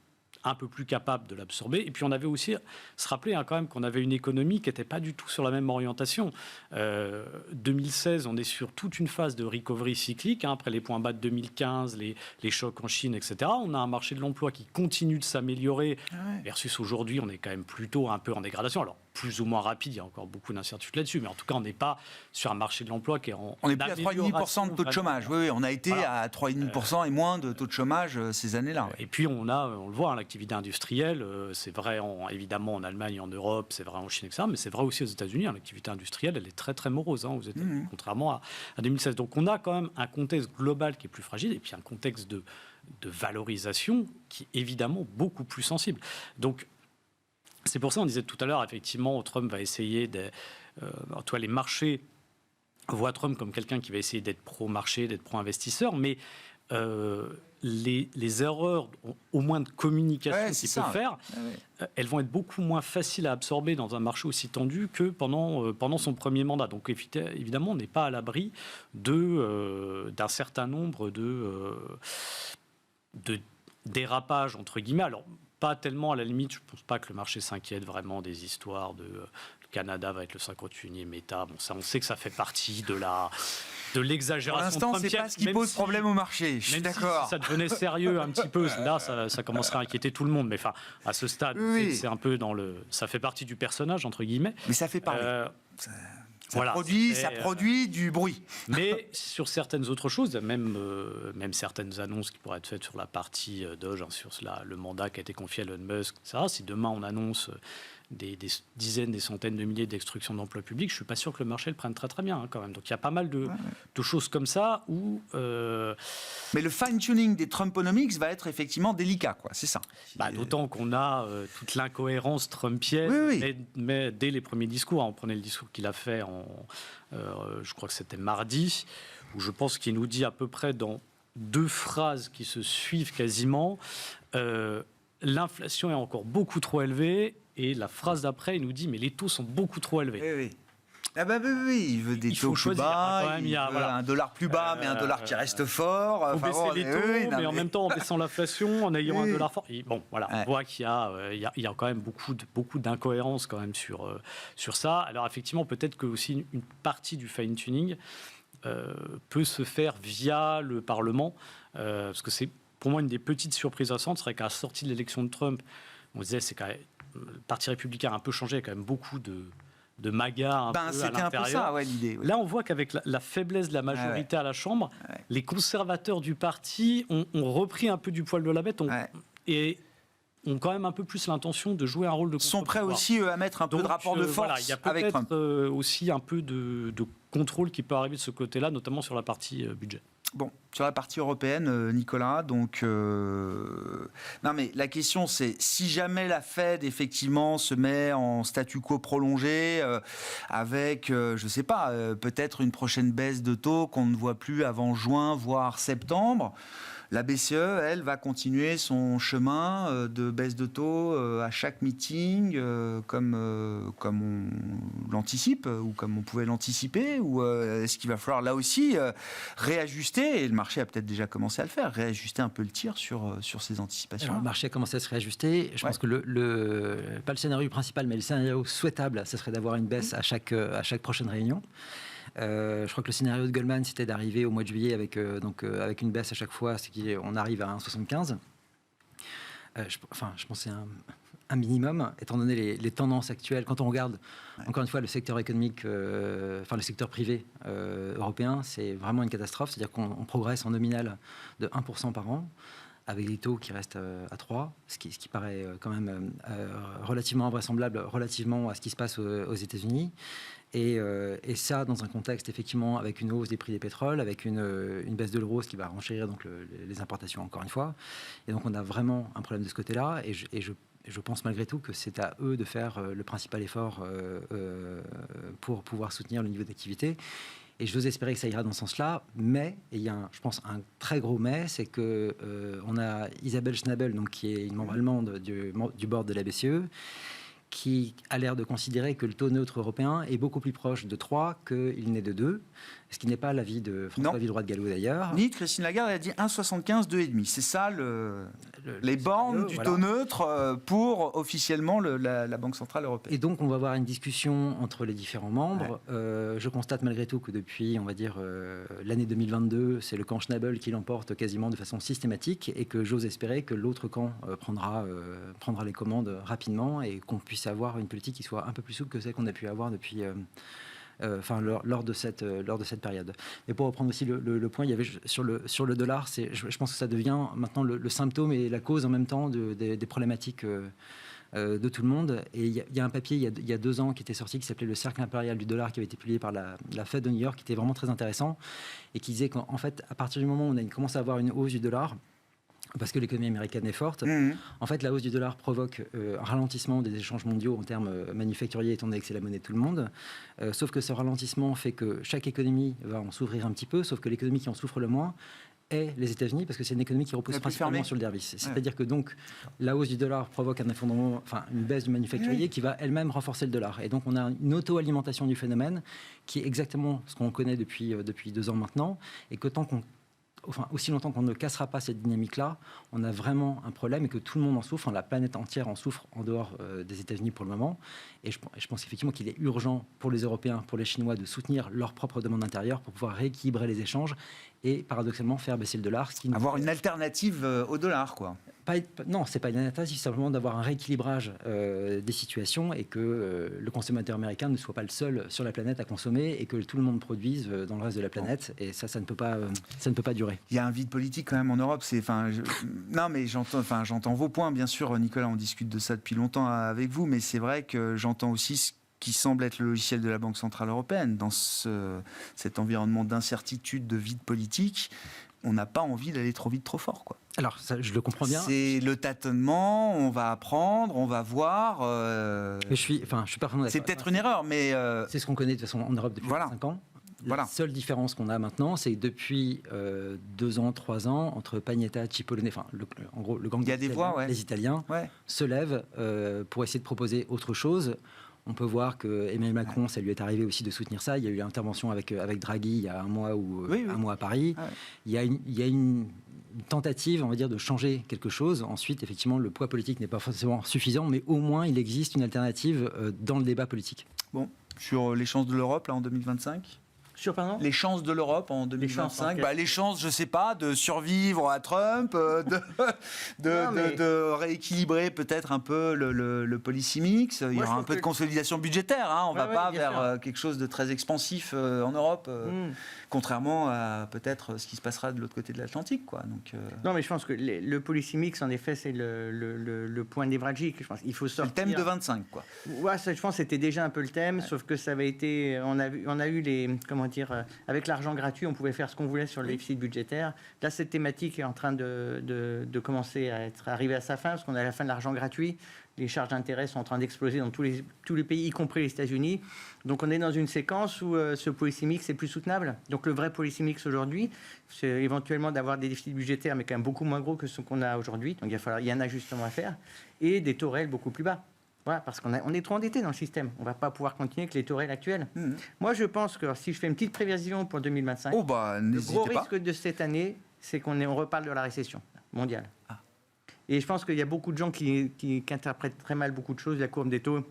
un peu plus capable de l'absorber. Et puis on avait aussi se rappeler quand même qu'on avait une économie qui n'était pas du tout sur la même orientation. 2016, on est sur toute une phase de recovery cyclique, après les points bas de 2015, les chocs en Chine, etc. On a un marché de l'emploi qui continue de s'améliorer, versus aujourd'hui, on est quand même plutôt un peu en dégradation. Alors, plus ou moins rapide, il y a encore beaucoup d'incertitudes là-dessus, mais en tout cas, on n'est pas sur un marché de l'emploi qui est en On n'est plus à 3,5% de taux de chômage. Oui, on a été à 3,5% et moins de taux de chômage ces années-là. Et puis, on le voit, l'activité industrielle, c'est vrai évidemment en Allemagne, en Europe, c'est vrai en Chine, etc., mais c'est vrai aussi aux États-Unis. L'activité industrielle, elle est très, très morose aux États-Unis, contrairement à 2016. Donc, on a quand même un contexte global qui est plus fragile et puis un contexte de valorisation qui est évidemment beaucoup plus sensible. Donc, c'est pour ça on disait tout à l'heure, effectivement, Trump va essayer en tout cas, les marchés voient Trump comme quelqu'un qui va essayer d'être pro-marché, d'être pro-investisseur, mais les erreurs, au moins de communication qu'il peut faire, elles vont être beaucoup moins faciles à absorber dans un marché aussi tendu que pendant son premier mandat. Donc évidemment, on n'est pas à l'abri d'un certain nombre de dérapages, entre guillemets. Alors, pas tellement, à la limite, je ne pense pas que le marché s'inquiète vraiment des histoires de le Canada va être le 51e État. Bon, ça, on sait que ça fait partie de l'exagération. Pour l'instant, c'est pas ce qui pose problème au marché. Je suis d'accord. Si ça devenait sérieux un petit peu, là, ça commencerait à inquiéter tout le monde. Mais enfin, à ce stade, c'est un peu ça fait partie du personnage, entre guillemets. Mais ça fait parler. Ça produit du bruit. Mais sur certaines autres choses, même certaines annonces qui pourraient être faites sur la partie Doge, sur le mandat qui a été confié à Elon Musk, etc. Si demain on annonce des dizaines, des centaines de milliers d'exstructions d'emplois publics, je ne suis pas sûr que le marché le prenne très très bien quand même. Donc il y a pas mal de choses comme ça où... Mais le fine-tuning des Trumponomics va être effectivement délicat, c'est ça. D'autant qu'on a toute l'incohérence trumpienne, mais dès les premiers discours, on prenait le discours qu'il a fait je crois que c'était mardi, où je pense qu'il nous dit à peu près dans 2 phrases qui se suivent quasiment, l'inflation est encore beaucoup trop élevée. Et la phrase d'après, il nous dit, mais les taux sont beaucoup trop élevés. Il veut des taux plus bas, il veut un dollar plus bas, mais un dollar qui reste fort. Il faut baisser les taux, mais en même temps en baissant l'inflation, en ayant un dollar fort. Et bon, voilà, on voit qu'il y a quand même beaucoup d'incohérences quand même sur ça. Alors effectivement, peut-être que aussi une partie du fine-tuning peut se faire via le Parlement, parce que c'est pour moi une des petites surprises récentes, serait qu'à la sortie de l'élection de Trump, on disait c'est quand même le Parti républicain a un peu changé, il y a quand même beaucoup de MAGA c'était un peu ça, l'idée. Là, on voit qu'avec la faiblesse de la majorité à la Chambre, les conservateurs du parti ont repris un peu du poil de la bête et ont quand même un peu plus l'intention de jouer un rôle de contre-pouvoir. Sont prêts aussi à mettre un peu de rapport de force il y a avec Trump. Aussi un peu de contrôle qui peut arriver de ce côté-là, notamment sur la partie budget. Bon, sur la partie européenne, Nicolas, donc... Non, mais la question, c'est si jamais la Fed, effectivement, se met en statu quo prolongé, avec, je ne sais pas, peut-être une prochaine baisse de taux qu'on ne voit plus avant juin, voire septembre, la BCE, elle, va continuer son chemin de baisse de taux à chaque meeting, comme on l'anticipe, ou comme on pouvait l'anticiper, ou est-ce qu'il va falloir, là aussi, réajuster, et le marché a peut-être déjà commencé à le faire, réajuster un peu le tir sur ces anticipations. Alors, le marché a commencé à se réajuster. Je pense que pas le scénario principal, mais le scénario souhaitable, ce serait d'avoir une baisse à chaque prochaine réunion. Je crois que le scénario de Goldman, c'était d'arriver au mois de juillet avec une baisse à chaque fois, c'est qu'on arrive à 1,75. Je pense que c'est un minimum, étant donné les tendances actuelles. Quand on regarde, encore une fois, le secteur économique, le secteur privé européen, c'est vraiment une catastrophe. C'est-à-dire qu'on progresse en nominal de 1% par an. avec des taux qui restent à 3, ce qui paraît quand même relativement invraisemblable relativement à ce qui se passe aux États-Unis. Et ça, dans un contexte, effectivement, avec une hausse des prix des pétroles, avec une baisse de l'euro, ce qui va renchérir donc les importations, encore une fois. Et donc, on a vraiment un problème de ce côté-là. Et je pense malgré tout que c'est à eux de faire le principal effort pour pouvoir soutenir le niveau d'activité. Et j'ose espérer que ça ira dans ce sens-là. Mais, et il y a, je pense, un très gros mais, c'est qu'on a Isabelle Schnabel, donc, qui est une membre allemande du board de la BCE, qui a l'air de considérer que le taux neutre européen est beaucoup plus proche de 3 qu'il n'est de 2, ce qui n'est pas l'avis de François Villeroy de Galhau d'ailleurs. Ni de Christine Lagarde, elle a dit 1,75, 2,5. C'est ça les bornes du taux neutre pour officiellement la Banque Centrale Européenne. Et donc on va avoir une discussion entre les différents membres. Ouais. Je constate malgré tout que depuis, on va dire, l'année 2022, c'est le camp Schnabel qui l'emporte quasiment de façon systématique et que j'ose espérer que l'autre camp prendra les commandes rapidement et qu'on puisse avoir une politique qui soit un peu plus souple que celle qu'on a pu avoir depuis... lors de cette période. Et pour reprendre aussi le point, il y avait sur le dollar, je pense que ça devient maintenant le symptôme et la cause en même temps des problématiques de tout le monde. Et il y a un papier il y a 2 ans qui était sorti qui s'appelait le cercle impérial du dollar, qui avait été publié par la Fed de New York, qui était vraiment très intéressant et qui disait qu'en fait, à partir du moment où on commence à avoir une hausse du dollar, parce que l'économie américaine est forte. En fait, la hausse du dollar provoque un ralentissement des échanges mondiaux en termes manufacturiers, étant donné que c'est la monnaie de tout le monde. Sauf que ce ralentissement fait que chaque économie va en s'ouvrir un petit peu, sauf que l'économie qui en souffre le moins est les États-Unis, parce que c'est une économie qui repose principalement sur le service. C'est-à-dire que donc, la hausse du dollar provoque un effondrement, une baisse du manufacturier qui va elle-même renforcer le dollar. Et donc, on a une auto-alimentation du phénomène qui est exactement ce qu'on connaît depuis 2 ans maintenant, et que aussi longtemps qu'on ne cassera pas cette dynamique-là, on a vraiment un problème et que tout le monde en souffre, la planète entière en souffre en dehors des États-Unis pour le moment. Et je pense effectivement qu'il est urgent pour les Européens, pour les Chinois, de soutenir leur propre demande intérieure pour pouvoir rééquilibrer les échanges et paradoxalement faire baisser le dollar. Avoir une alternative au dollar, quoi. Non, c'est pas une alternative, c'est simplement d'avoir un rééquilibrage des situations et que le consommateur américain ne soit pas le seul sur la planète à consommer et que tout le monde produise dans le reste de la planète. Et ça ne peut pas durer. Il y a un vide politique quand même en Europe. Non, mais j'entends vos points, bien sûr, Nicolas. On discute de ça depuis longtemps avec vous, mais c'est vrai que j'entends aussi ce qui semble être le logiciel de la Banque Centrale Européenne dans cet environnement d'incertitude, de vide politique. On n'a pas envie d'aller trop vite, trop fort, quoi. Alors, ça, je le comprends bien. C'est le tâtonnement, on va apprendre, on va voir. Mais je suis pas vraiment d'accord. C'est peut-être une erreur, mais... C'est ce qu'on connaît de toute façon en Europe depuis 5 ans. La seule différence qu'on a maintenant, c'est que depuis 2 ans, 3 ans, entre Pagnetta, Cipollone, en gros, le gang des Italiens se lève pour essayer de proposer autre chose. On peut voir que Emmanuel Macron, ça lui est arrivé aussi de soutenir ça. Il y a eu l'intervention avec Draghi il y a un mois un mois à Paris. Il y a une tentative, on va dire, de changer quelque chose. Ensuite, effectivement, le poids politique n'est pas forcément suffisant, mais au moins, il existe une alternative dans le débat politique. Bon, sur les chances de l'Europe, là, en 2025 ? Les chances de l'Europe en 2025, les chances, je sais pas, de survivre à Trump, de rééquilibrer peut-être un peu le policy mix. Il y aura un peu de consolidation budgétaire. On ne va pas vers quelque chose de très expansif en Europe, contrairement à peut-être ce qui se passera de l'autre côté de l'Atlantique, quoi. Donc, Non, mais je pense que le policy mix, en effet, c'est le point névralgique. Je pense il faut sortir. Le thème de 25, quoi. Ouais, ça, je pense que c'était déjà un peu le thème, sauf que ça avait été. On a eu les. Comment dire, avec l'argent gratuit, on pouvait faire ce qu'on voulait sur le déficit budgétaire. Là, cette thématique est en train de commencer à arriver à sa fin, parce qu'on est à la fin de l'argent gratuit. Les charges d'intérêt sont en train d'exploser dans tous les pays, y compris les États-Unis. Donc, on est dans une séquence où ce policy mix est plus soutenable. Donc, le vrai policy mix aujourd'hui, c'est éventuellement d'avoir des déficits budgétaires, mais quand même beaucoup moins gros que ce qu'on a aujourd'hui. Donc, il y a un ajustement à faire. Et des taux réels beaucoup plus bas. Voilà, parce qu'on est trop endetté dans le système. On ne va pas pouvoir continuer avec les taux réels actuels. Moi, je pense que si je fais une petite prévision pour 2025, le gros risque de cette année, c'est qu'on reparle de la récession mondiale. Et je pense qu'il y a beaucoup de gens qui interprètent très mal beaucoup de choses. La courbe des taux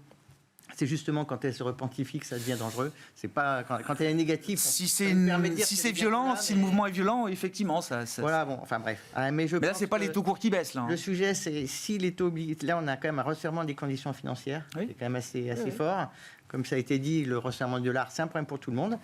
C'est justement quand elle se repentifie que ça devient dangereux. C'est pas quand elle est négative. Si c'est violent, si le mouvement est violent, effectivement, ça. Voilà, bon, enfin bref. Mais là, c'est pas les taux courts qui baissent, là. Le sujet, c'est si les taux là, on a quand même un resserrement des conditions financières. Oui. C'est quand même assez fort. Comme ça a été dit, le resserrement du dollar, c'est un problème pour tout le monde.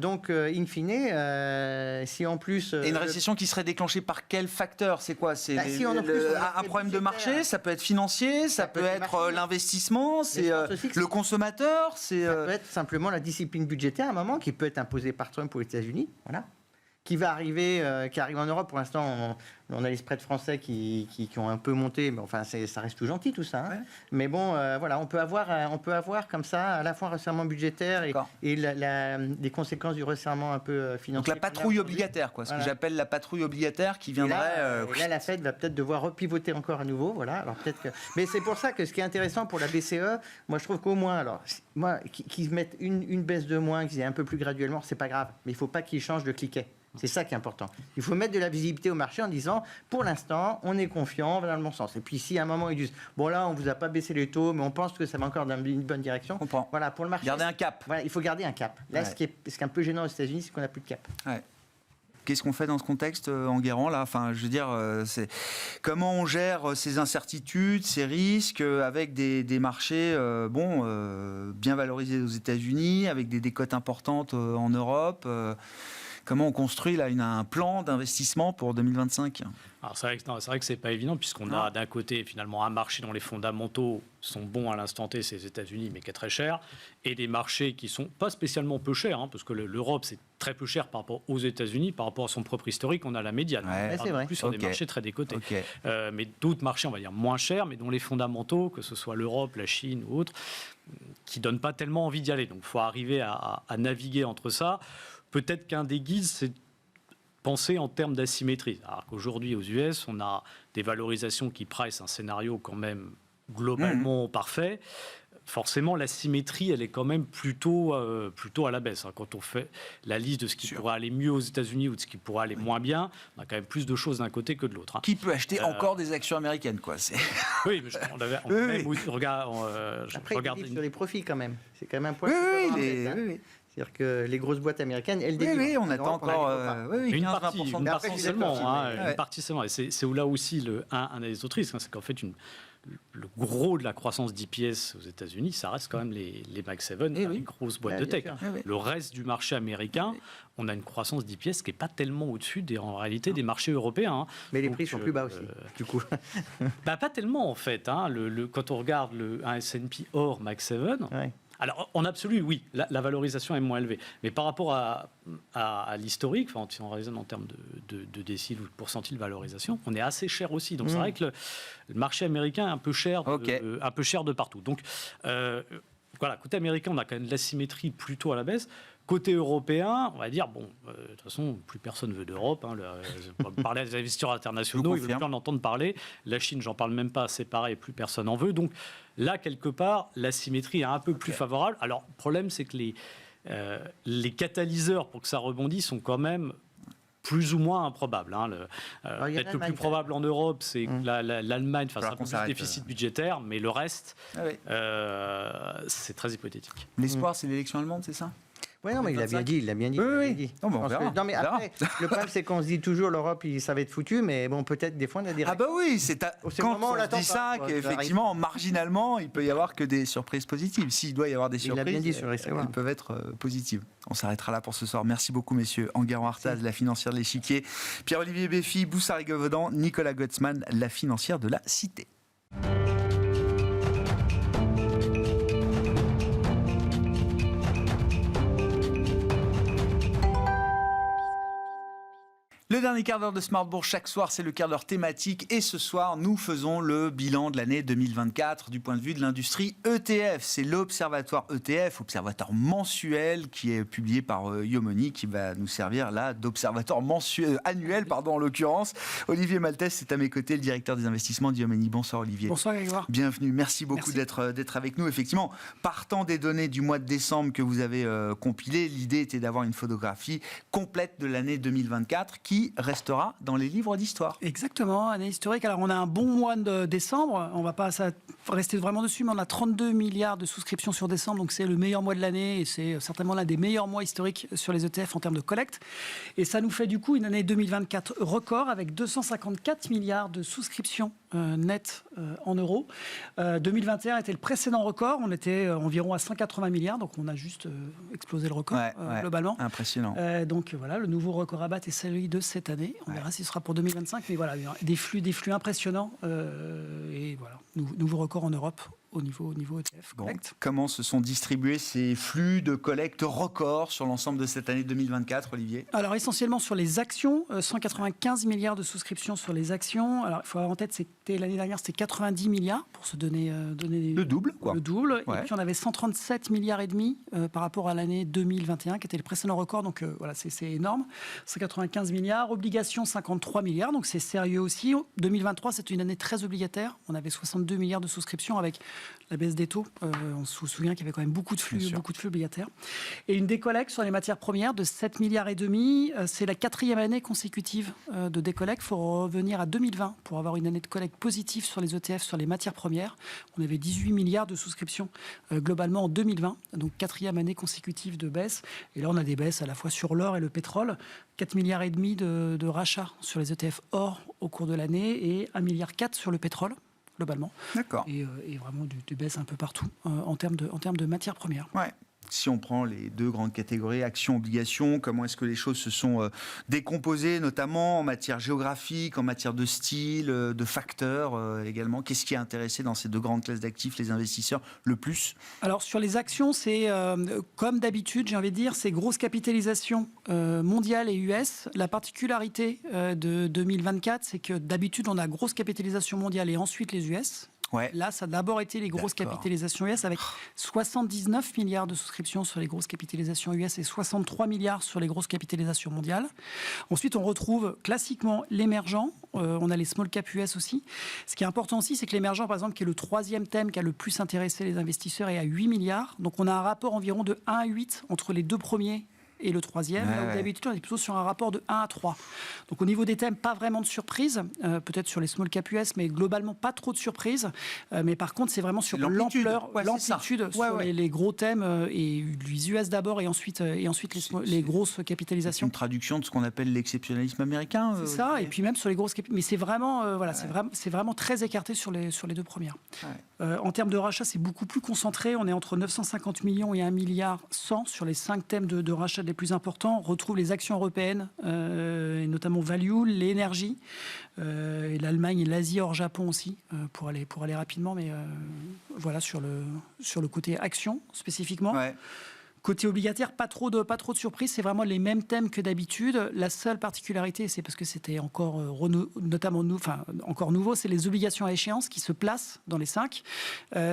Donc, in fine, si en plus... Et une récession qui serait déclenchée par quel facteur? C'est quoi? C'est un problème de marché? Ça peut être financier? Ça peut être l'investissement? C'est le consommateur? Ça peut être simplement la discipline budgétaire à un moment qui peut être imposée par Trump aux États-Unis. Voilà. Qui arrive en Europe. Pour l'instant, on a les spreads français qui ont un peu monté, mais enfin, ça reste tout gentil tout ça. Hein. Ouais. Mais bon, voilà, on peut avoir comme ça à la fois un resserrement budgétaire et les conséquences du resserrement un peu financier. Donc la patrouille obligataire, quoi, ce que j'appelle la patrouille obligataire qui viendrait... Et là, la Fed va peut-être devoir repivoter encore à nouveau. Voilà. Alors, mais c'est pour ça que ce qui est intéressant pour la BCE, moi je trouve qu'au moins, qu'ils mettent une baisse de moins, qu'ils aient un peu plus graduellement, c'est pas grave. Mais il ne faut pas qu'ils changent de cliquet. C'est ça qui est important. Il faut mettre de la visibilité au marché en disant, pour l'instant, on est confiant, on va dans le bon sens. Et puis si à un moment ils disent, bon là, on vous a pas baissé les taux, mais on pense que ça va encore dans une bonne direction. Voilà, pour le marché. Garder un cap. Voilà, il faut garder un cap. Là, ce qui est un peu gênant aux États-Unis, c'est qu'on n'a plus de cap. Ouais. Qu'est-ce qu'on fait dans ce contexte, Enguerrand, là? Enfin, je veux dire, comment on gère ces incertitudes, ces risques, avec des marchés bien valorisés aux États-Unis, avec des décotes importantes en Europe Comment on construit là un plan d'investissement pour 2025 ? Alors c'est vrai que c'est pas évident puisqu'on a d'un côté finalement un marché dont les fondamentaux sont bons à l'instant T, c'est les États-Unis, mais qui est très cher, et des marchés qui sont pas spécialement peu chers, parce que l'Europe c'est très peu cher par rapport aux États-Unis, par rapport à son propre historique, on a la médiane. C'est vrai. Plus sur des marchés très décotés. Mais d'autres marchés, on va dire moins chers, mais dont les fondamentaux, que ce soit l'Europe, la Chine ou autres, qui donnent pas tellement envie d'y aller. Donc il faut arriver à naviguer entre ça. Peut-être qu'un des guides, c'est penser en termes d'asymétrie. Alors qu'aujourd'hui, aux US, on a des valorisations qui price un scénario quand même globalement parfait. Forcément, l'asymétrie, elle est quand même plutôt à la baisse. Quand on fait la liste de ce qui pourrait aller mieux aux États-Unis ou de ce qui pourrait aller moins bien, on a quand même plus de choses d'un côté que de l'autre. Qui peut acheter encore des actions américaines, quoi. Oui, mais je regarde sur les profits quand même. C'est quand même un point. Oui. C'est-à-dire que les grosses boîtes américaines, elles délivrent. Oui, on attend encore une partie seulement. Et c'est là aussi un des autres risques, c'est qu'en fait, le gros de la croissance d'EPS aux États-Unis, ça reste quand même les Mag 7, les grosses boîtes de tech. Le reste du marché américain, on a une croissance d'EPS qui n'est pas tellement au-dessus en réalité des marchés européens. Mais les prix sont plus bas aussi, du coup. Pas tellement en fait. Quand on regarde un S&P hors Mag 7, alors, en absolu, oui, la valorisation est moins élevée. Mais par rapport à l'historique, si on raisonne en termes de décile ou de pourcentil de valorisation, on est assez cher aussi. Donc, c'est vrai que le marché américain est un peu cher de partout. Donc, voilà, côté américain, on a quand même de l'asymétrie plutôt à la baisse. Côté européen, on va dire, de toute façon, plus personne veut d'Europe. Parler des investisseurs internationaux, ils ne veulent plus en entendre parler. La Chine, j'en parle même pas, c'est pareil, plus personne en veut. Donc là, quelque part, l'asymétrie est un peu plus favorable. Alors, le problème, c'est que les catalyseurs pour que ça rebondisse sont quand même plus ou moins improbables. Peut-être le plus probable en Europe, c'est l'Allemagne fasse un peu plus de déficit budgétaire, mais le reste, c'est très hypothétique. L'espoir, c'est l'élection allemande, c'est ça ? Oui, non, mais il l'a bien dit. Oui. Non, mais après, le problème, c'est qu'on se dit toujours l'Europe, ça va être foutu, mais bon, peut-être des fois, on a des... Ah bah oui, quand on dit ça, qu'effectivement, marginalement, il peut y avoir que des surprises positives. S'il doit y avoir des surprises, bien dit sur elles peuvent être positives. On s'arrêtera là pour ce soir. Merci beaucoup, messieurs. Enguerrand Artaz, la financière de l'Échiquier. Pierre-Olivier Béfi, Boussard-Gévaudan, Nicolas Gottsman, la financière de la Cité. Le dernier quart d'heure de Smart Bourse, chaque soir, c'est le quart d'heure thématique. Et ce soir, nous faisons le bilan de l'année 2024 du point de vue de l'industrie ETF. C'est l'observatoire ETF, observatoire mensuel, qui est publié par Yomoni, qui va nous servir là d'observatoire annuel, en l'occurrence. Olivier Maltès est à mes côtés, le directeur des investissements de Yomoni. Bonsoir Olivier. Bonsoir Grégoire. Bienvenue, merci beaucoup d'être avec nous. Effectivement, partant des données du mois de décembre que vous avez compilées, l'idée était d'avoir une photographie complète de l'année 2024 qui qui restera dans les livres d'histoire. Exactement, année historique. Alors, on a un bon mois de décembre. On ne va pas rester vraiment dessus, mais on a 32 milliards de souscriptions sur décembre. Donc, c'est le meilleur mois de l'année et c'est certainement l'un des meilleurs mois historiques sur les ETF en termes de collecte. Et ça nous fait du coup une année 2024 record avec 254 milliards de souscriptions nettes en euros. 2021 était le précédent record. On était environ à 180 milliards. Donc, on a juste explosé le record globalement. Impressionnant. Donc, voilà, le nouveau record à battre est celui de cette année. On verra s'il sera pour 2025. Mais voilà, des flux impressionnants. Et voilà, nouveau record en Europe au niveau ETF. Bon, comment se sont distribués ces flux de collecte records sur l'ensemble de cette année 2024, Olivier ? Alors, essentiellement sur les actions, 195 milliards de souscriptions sur les actions. Alors, il faut avoir en tête, l'année dernière, c'était 90 milliards pour se donner le double, quoi. Le double. Ouais. Et puis, on avait 137 milliards et demi par rapport à l'année 2021, qui était le précédent record. Donc, voilà, c'est énorme. 195 milliards. Obligations, 53 milliards. Donc, c'est sérieux aussi. 2023, c'était une année très obligataire. On avait 62 milliards de souscriptions avec la baisse des taux. On se souvient qu'il y avait quand même beaucoup de flux obligataires. Et une décollecte sur les matières premières de 7 milliards et demi. C'est la 4e année consécutive de décollecte. Il faut revenir à 2020 pour avoir une année de collecte positive sur les ETF, sur les matières premières. On avait 18 milliards de souscriptions globalement en 2020. Donc 4e année consécutive de baisse. Et là, on a des baisses à la fois sur l'or et le pétrole. 4 milliards et demi de rachats sur les ETF or au cours de l'année et 1,4 milliard sur le pétrole. Globalement. D'accord. Et vraiment du baisse un peu partout en termes de matières premières. Ouais. Si on prend les deux grandes catégories, actions, obligations, comment est-ce que les choses se sont décomposées, notamment en matière géographique, en matière de style, de facteurs également ? Qu'est-ce qui a intéressé dans ces deux grandes classes d'actifs les investisseurs le plus ? Alors sur les actions, c'est comme d'habitude, j'ai envie de dire, c'est grosse capitalisation mondiale et US. La particularité de 2024, c'est que d'habitude, on a grosse capitalisation mondiale et ensuite les US. Ouais. Là, ça a d'abord été les grosses capitalisations US avec 79 milliards de souscriptions sur les grosses capitalisations US et 63 milliards sur les grosses capitalisations mondiales. Ensuite, on retrouve classiquement l'émergent. On a les small cap US aussi. Ce qui est important aussi, c'est que l'émergent, par exemple, qui est le 3e thème qui a le plus intéressé les investisseurs, est à 8 milliards. Donc, on a un rapport environ de 1 à 8 entre les deux premiers et le 3e. Là où d'habitude, on est plutôt sur un rapport de 1 à 3. Donc au niveau des thèmes, pas vraiment de surprise. Peut-être sur les small cap US, mais globalement pas trop de surprise. Mais par contre, c'est vraiment sur l'ampleur, l'amplitude sur les gros thèmes et les US d'abord et ensuite les grosses capitalisations. C'est une traduction de ce qu'on appelle l'exceptionnalisme américain. C'est ça. Et puis même sur les grosses capitalisations. Mais c'est vraiment, c'est vraiment très écarté sur les deux premières. Ouais. En termes de rachat, c'est beaucoup plus concentré. On est entre 950 millions et 1,1 milliard sur les 5 thèmes de rachat les plus importants. On retrouve les actions européennes, et notamment Value, l'énergie, et l'Allemagne et l'Asie hors Japon aussi, pour aller rapidement. Mais voilà, sur le côté action spécifiquement. Ouais. Côté obligataire, pas trop de surprises. C'est vraiment les mêmes thèmes que d'habitude. La seule particularité, c'est parce que c'était encore encore nouveau, c'est les obligations à échéance qui se placent dans les 5.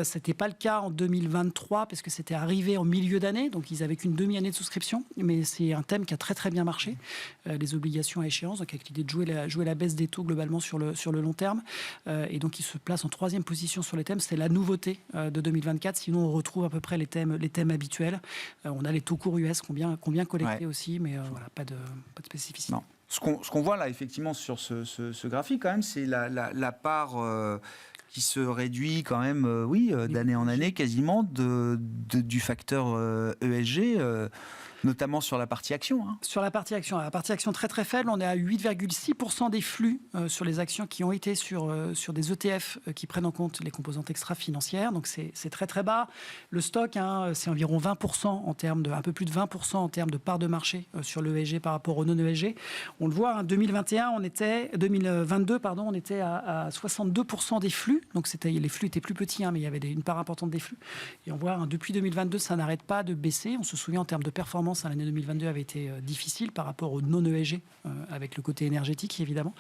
C'était pas le cas en 2023 parce que c'était arrivé en milieu d'année, donc ils avaient qu'une demi-année de souscription. Mais c'est un thème qui a très très bien marché, les obligations à échéance, donc avec l'idée de jouer la baisse des taux globalement sur le long terme. Et donc ils se placent en 3e position sur les thèmes. C'est la nouveauté de 2024. Sinon, on retrouve à peu près les thèmes habituels. On a les taux courts US qui ont bien collecté aussi, mais voilà, pas de spécificité. Non. Ce qu'on voit là, effectivement, sur ce graphique, quand même, c'est la part qui se réduit quand même, d'année en année, quasiment, du facteur ESG, notamment sur la partie action. Hein. Sur la partie action très très faible, on est à 8,6% des flux sur les actions qui ont été sur des ETF qui prennent en compte les composantes extra-financières, donc c'est très très bas. Le stock, c'est environ 20%, un peu plus de 20% en termes de part de marché sur l'ESG par rapport au non-ESG. On le voit, 2022, on était à 62% des flux, donc les flux étaient plus petits, mais il y avait une part importante des flux. Et on voit, depuis 2022, ça n'arrête pas de baisser. On se souvient en termes de performance, l'année 2022 avait été difficile par rapport au non-ESG, avec le côté énergétique évidemment.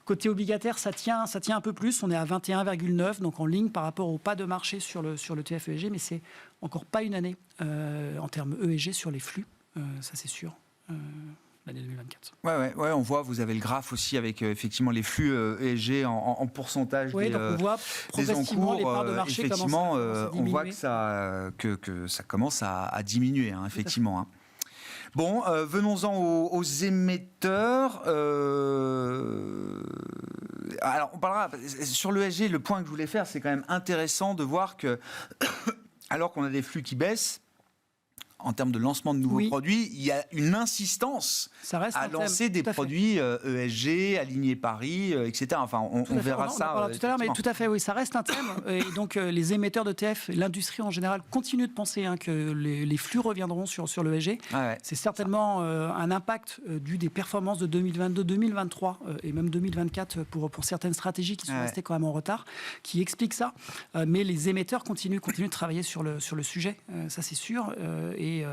Côté obligataire, ça tient un peu plus, on est à 21,9, donc en ligne par rapport au pas de marché sur le TF ESG, mais c'est encore pas une année en termes ESG sur les flux, ça c'est sûr. L'année 2024. Ouais, on voit, vous avez le graphe aussi avec effectivement les flux ESG en pourcentage donc on voit progressivement les parts de marché effectivement, on voit que ça commence à diminuer, effectivement. Bon, venons-en aux émetteurs. Alors, on parlera sur l'ESG. Le point que je voulais faire, c'est quand même intéressant de voir que, alors qu'on a des flux qui baissent, en termes de lancement de nouveaux produits, il y a une insistance à lancer des produits ESG, alignés Paris, etc. Enfin, on verra ça. On en parlera tout à l'heure, mais tout à fait, oui, ça reste un thème. Et donc, les émetteurs d'ETF, l'industrie en général, continuent de penser que les flux reviendront sur l'ESG. C'est certainement un impact dû des performances de 2022, 2023 et même 2024 pour certaines stratégies qui sont restées quand même en retard, qui expliquent ça. Mais les émetteurs continuent de travailler sur le sujet, ça c'est sûr. Et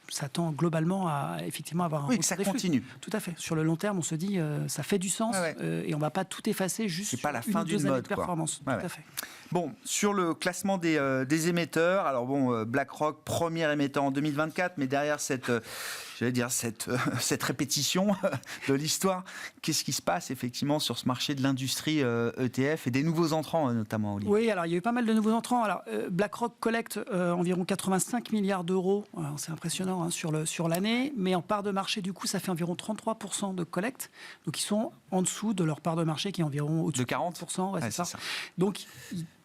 s'attend globalement à effectivement avoir un retour que ça continue. Tout à fait. Sur le long terme, on se dit ça fait du sens et on ne va pas tout effacer juste c'est pas la sur fin une ou deux années de performance. Tout à fait. Bon, sur le classement des émetteurs, alors bon, BlackRock, premier émetteur en 2024, mais derrière cette répétition de l'histoire, qu'est-ce qui se passe effectivement sur ce marché de l'industrie ETF et des nouveaux entrants notamment, Olivier? Oui, alors il y a eu pas mal de nouveaux entrants. Alors BlackRock collecte environ 85 milliards d'euros, c'est impressionnant sur l'année, mais en part de marché, du coup, ça fait environ 33% de collecte. Donc ils sont en dessous de leur part de marché qui est environ au-dessus de 40%. C'est ça. Donc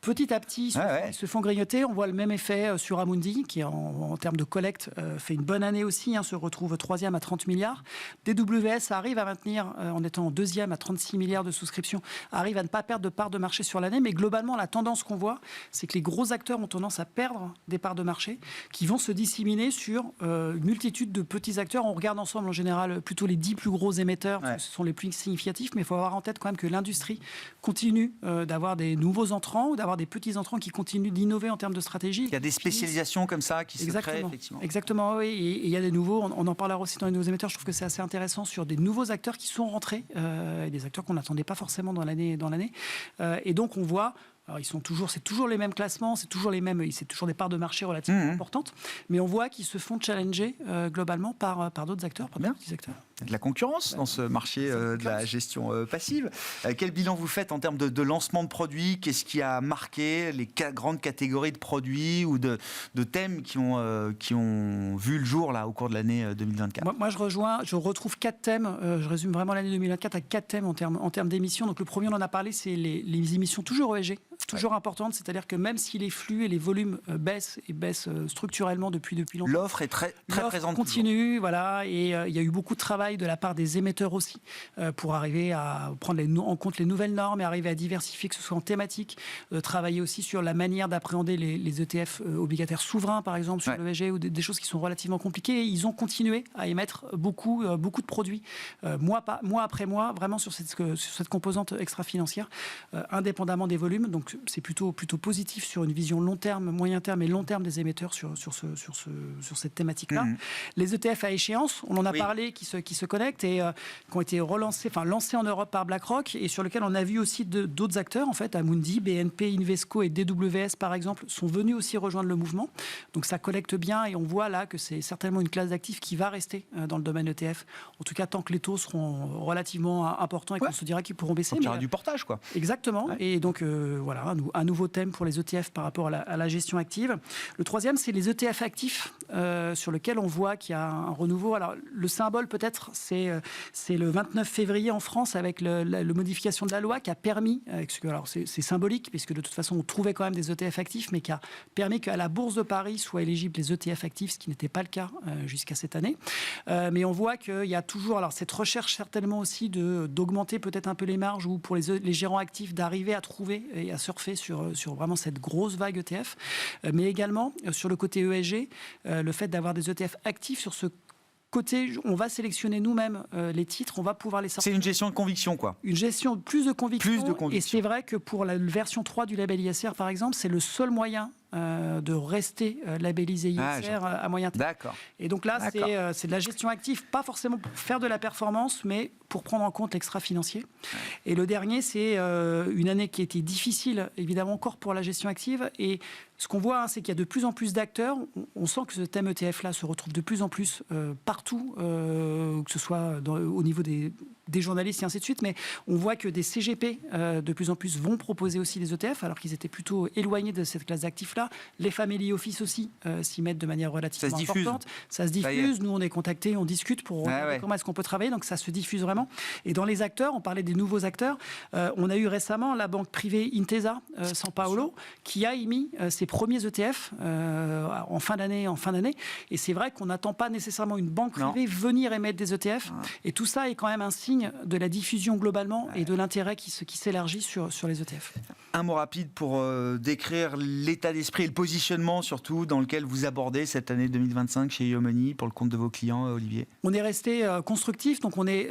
petit à petit, ils se font grignoter. On voit le même effet sur Amundi, qui en termes de collecte fait une bonne année aussi, se retrouve troisième à 30 milliards. DWS arrive à maintenir, en étant deuxième à 36 milliards de souscriptions, arrive à ne pas perdre de part de marché sur l'année. Mais globalement, la tendance qu'on voit, c'est que les gros acteurs ont tendance à perdre des parts de marché qui vont se disséminer sur une multitude de petits acteurs. On regarde ensemble en général plutôt les 10 plus gros émetteurs, ce sont les plus significatifs, mais il faut avoir en tête quand même que l'industrie continue d'avoir des nouveaux entrants ou d'avoir des petits entrants qui continuent d'innover en termes de stratégie. Il y a des spécialisations comme ça qui se créent, effectivement. Exactement, oui. Et il y a des nouveaux, on en parlera aussi dans les nouveaux émetteurs, je trouve que c'est assez intéressant sur des nouveaux acteurs qui sont rentrés, des acteurs qu'on n'attendait pas forcément dans l'année. Et donc on voit... Alors c'est toujours les mêmes classements, c'est toujours des parts de marché relativement importantes, mais on voit qu'ils se font challenger globalement par d'autres acteurs, par d'autres petits acteurs. De la concurrence dans ce marché de la gestion passive. Quel bilan vous faites en termes de lancement de produits? Qu'est-ce qui a marqué les grandes catégories de produits ou de thèmes qui ont vu le jour là, au cours de l'année 2024? Moi, je retrouve 4 thèmes. Je résume vraiment l'année 2024 à 4 thèmes en termes d'émissions. Donc le premier, on en a parlé, c'est les émissions toujours ESG. Toujours importante, c'est-à-dire que même si les flux et les volumes baissent structurellement depuis longtemps, l'offre est très présente. Continue, voilà, et il y a eu beaucoup de travail de la part des émetteurs aussi pour arriver à prendre en compte les nouvelles normes et arriver à diversifier, que ce soit en thématique, travailler aussi sur la manière d'appréhender les ETF obligataires souverains, par exemple, sur l'ESG, ou des choses qui sont relativement compliquées. Et ils ont continué à émettre beaucoup de produits, mois après mois, vraiment sur cette composante extra-financière, indépendamment des volumes. Donc c'est plutôt positif sur une vision long terme, moyen terme et long terme des émetteurs sur cette thématique-là. Les ETF à échéance, on en a parlé, qui se connectent et qui ont été lancés en Europe par BlackRock et sur lesquels on a vu aussi d'autres acteurs, en fait, Amundi, BNP, Invesco et DWS, par exemple, sont venus aussi rejoindre le mouvement. Donc ça collecte bien et on voit là que c'est certainement une classe d'actifs qui va rester dans le domaine ETF. En tout cas, tant que les taux seront relativement importants et qu'on se dira qu'ils pourront baisser. Il y aura du portage, quoi. Exactement. Et donc, voilà, un nouveau thème pour les ETF par rapport à la gestion active. Le troisième, c'est les ETF actifs, sur lequel on voit qu'il y a un renouveau. Alors, le symbole, peut-être, c'est le 29 février en France, avec la modification de la loi qui a permis, alors c'est symbolique, puisque de toute façon, on trouvait quand même des ETF actifs, mais qui a permis qu'à la Bourse de Paris soient éligibles les ETF actifs, ce qui n'était pas le cas jusqu'à cette année. Mais on voit qu'il y a toujours cette recherche certainement aussi d'augmenter peut-être un peu les marges, ou pour les gérants actifs d'arriver à trouver et à surfer sur vraiment cette grosse vague ETF, mais également sur le côté ESG, le fait d'avoir des ETF actifs sur ce côté, on va sélectionner nous-mêmes les titres, on va pouvoir les sortir. C'est une gestion de conviction, quoi. Une gestion plus de conviction. Et c'est vrai que pour la version 3 du label ISR, par exemple, c'est le seul moyen de rester labellisé ISR à moyen terme. D'accord. Et donc là, c'est de la gestion active, pas forcément pour faire de la performance, mais pour prendre en compte l'extra-financier. Et le dernier, c'est une année qui a été difficile, évidemment, encore pour la gestion active. Et ce qu'on voit, c'est qu'il y a de plus en plus d'acteurs. On sent que ce thème ETF-là se retrouve de plus en plus partout, que ce soit au niveau des des journalistes et ainsi de suite, mais on voit que des CGP de plus en plus vont proposer aussi des ETF, alors qu'ils étaient plutôt éloignés de cette classe d'actifs-là. Les family office aussi s'y mettent de manière relativement importante. Ça se diffuse. Nous, on est contactés, on discute pour comment est-ce qu'on peut travailler. Donc ça se diffuse vraiment. Et dans les acteurs, on parlait des nouveaux acteurs. On a eu récemment la banque privée Intesa San Paolo qui a émis ses premiers ETF en fin d'année. Et c'est vrai qu'on n'attend pas nécessairement une banque privée venir émettre des ETF. Et tout ça est quand même un signe de la diffusion globalement et de l'intérêt qui s'élargit sur les ETF. Un mot rapide pour décrire l'état d'esprit et le positionnement surtout dans lequel vous abordez cette année 2025 chez Yomoney pour le compte de vos clients, Olivier. On est resté constructif, donc on est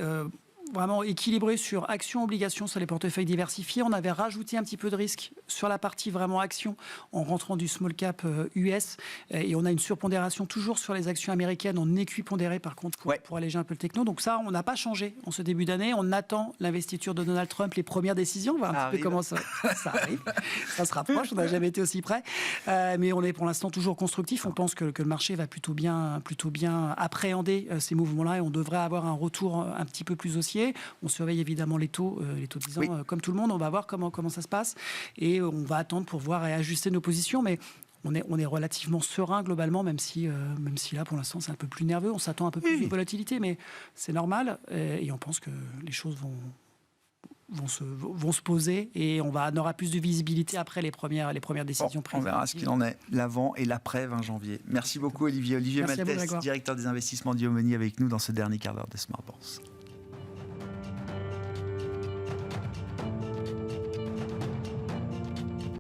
vraiment équilibré sur actions, obligations, sur les portefeuilles diversifiés. On avait rajouté un petit peu de risque sur la partie vraiment actions en rentrant du small cap US. Et on a une surpondération toujours sur les actions américaines en équipondéré par contre pour alléger un peu le techno. Donc ça, on n'a pas changé en ce début d'année. On attend l'investiture de Donald Trump, les premières décisions, voir un petit peu comment ça arrive. Ça se rapproche, on n'a jamais été aussi près. Mais on est pour l'instant toujours constructif. On pense que le marché va plutôt bien appréhender ces mouvements-là et on devrait avoir un retour un petit peu plus haussier. On surveille évidemment les taux de 10 ans comme tout le monde. On va voir comment ça se passe et on va attendre pour voir et ajuster nos positions. Mais on est relativement serein globalement, même si là pour l'instant c'est un peu plus nerveux. On s'attend un peu plus de volatilité, mais c'est normal et on pense que les choses vont se poser et on aura plus de visibilité après les premières décisions prises. On verra ce qu'il en est, l'avant et l'après 20 janvier. Merci beaucoup Olivier. Olivier Maltès, directeur des investissements d'Yomoney avec nous dans ce dernier quart d'heure de Smart Bourse.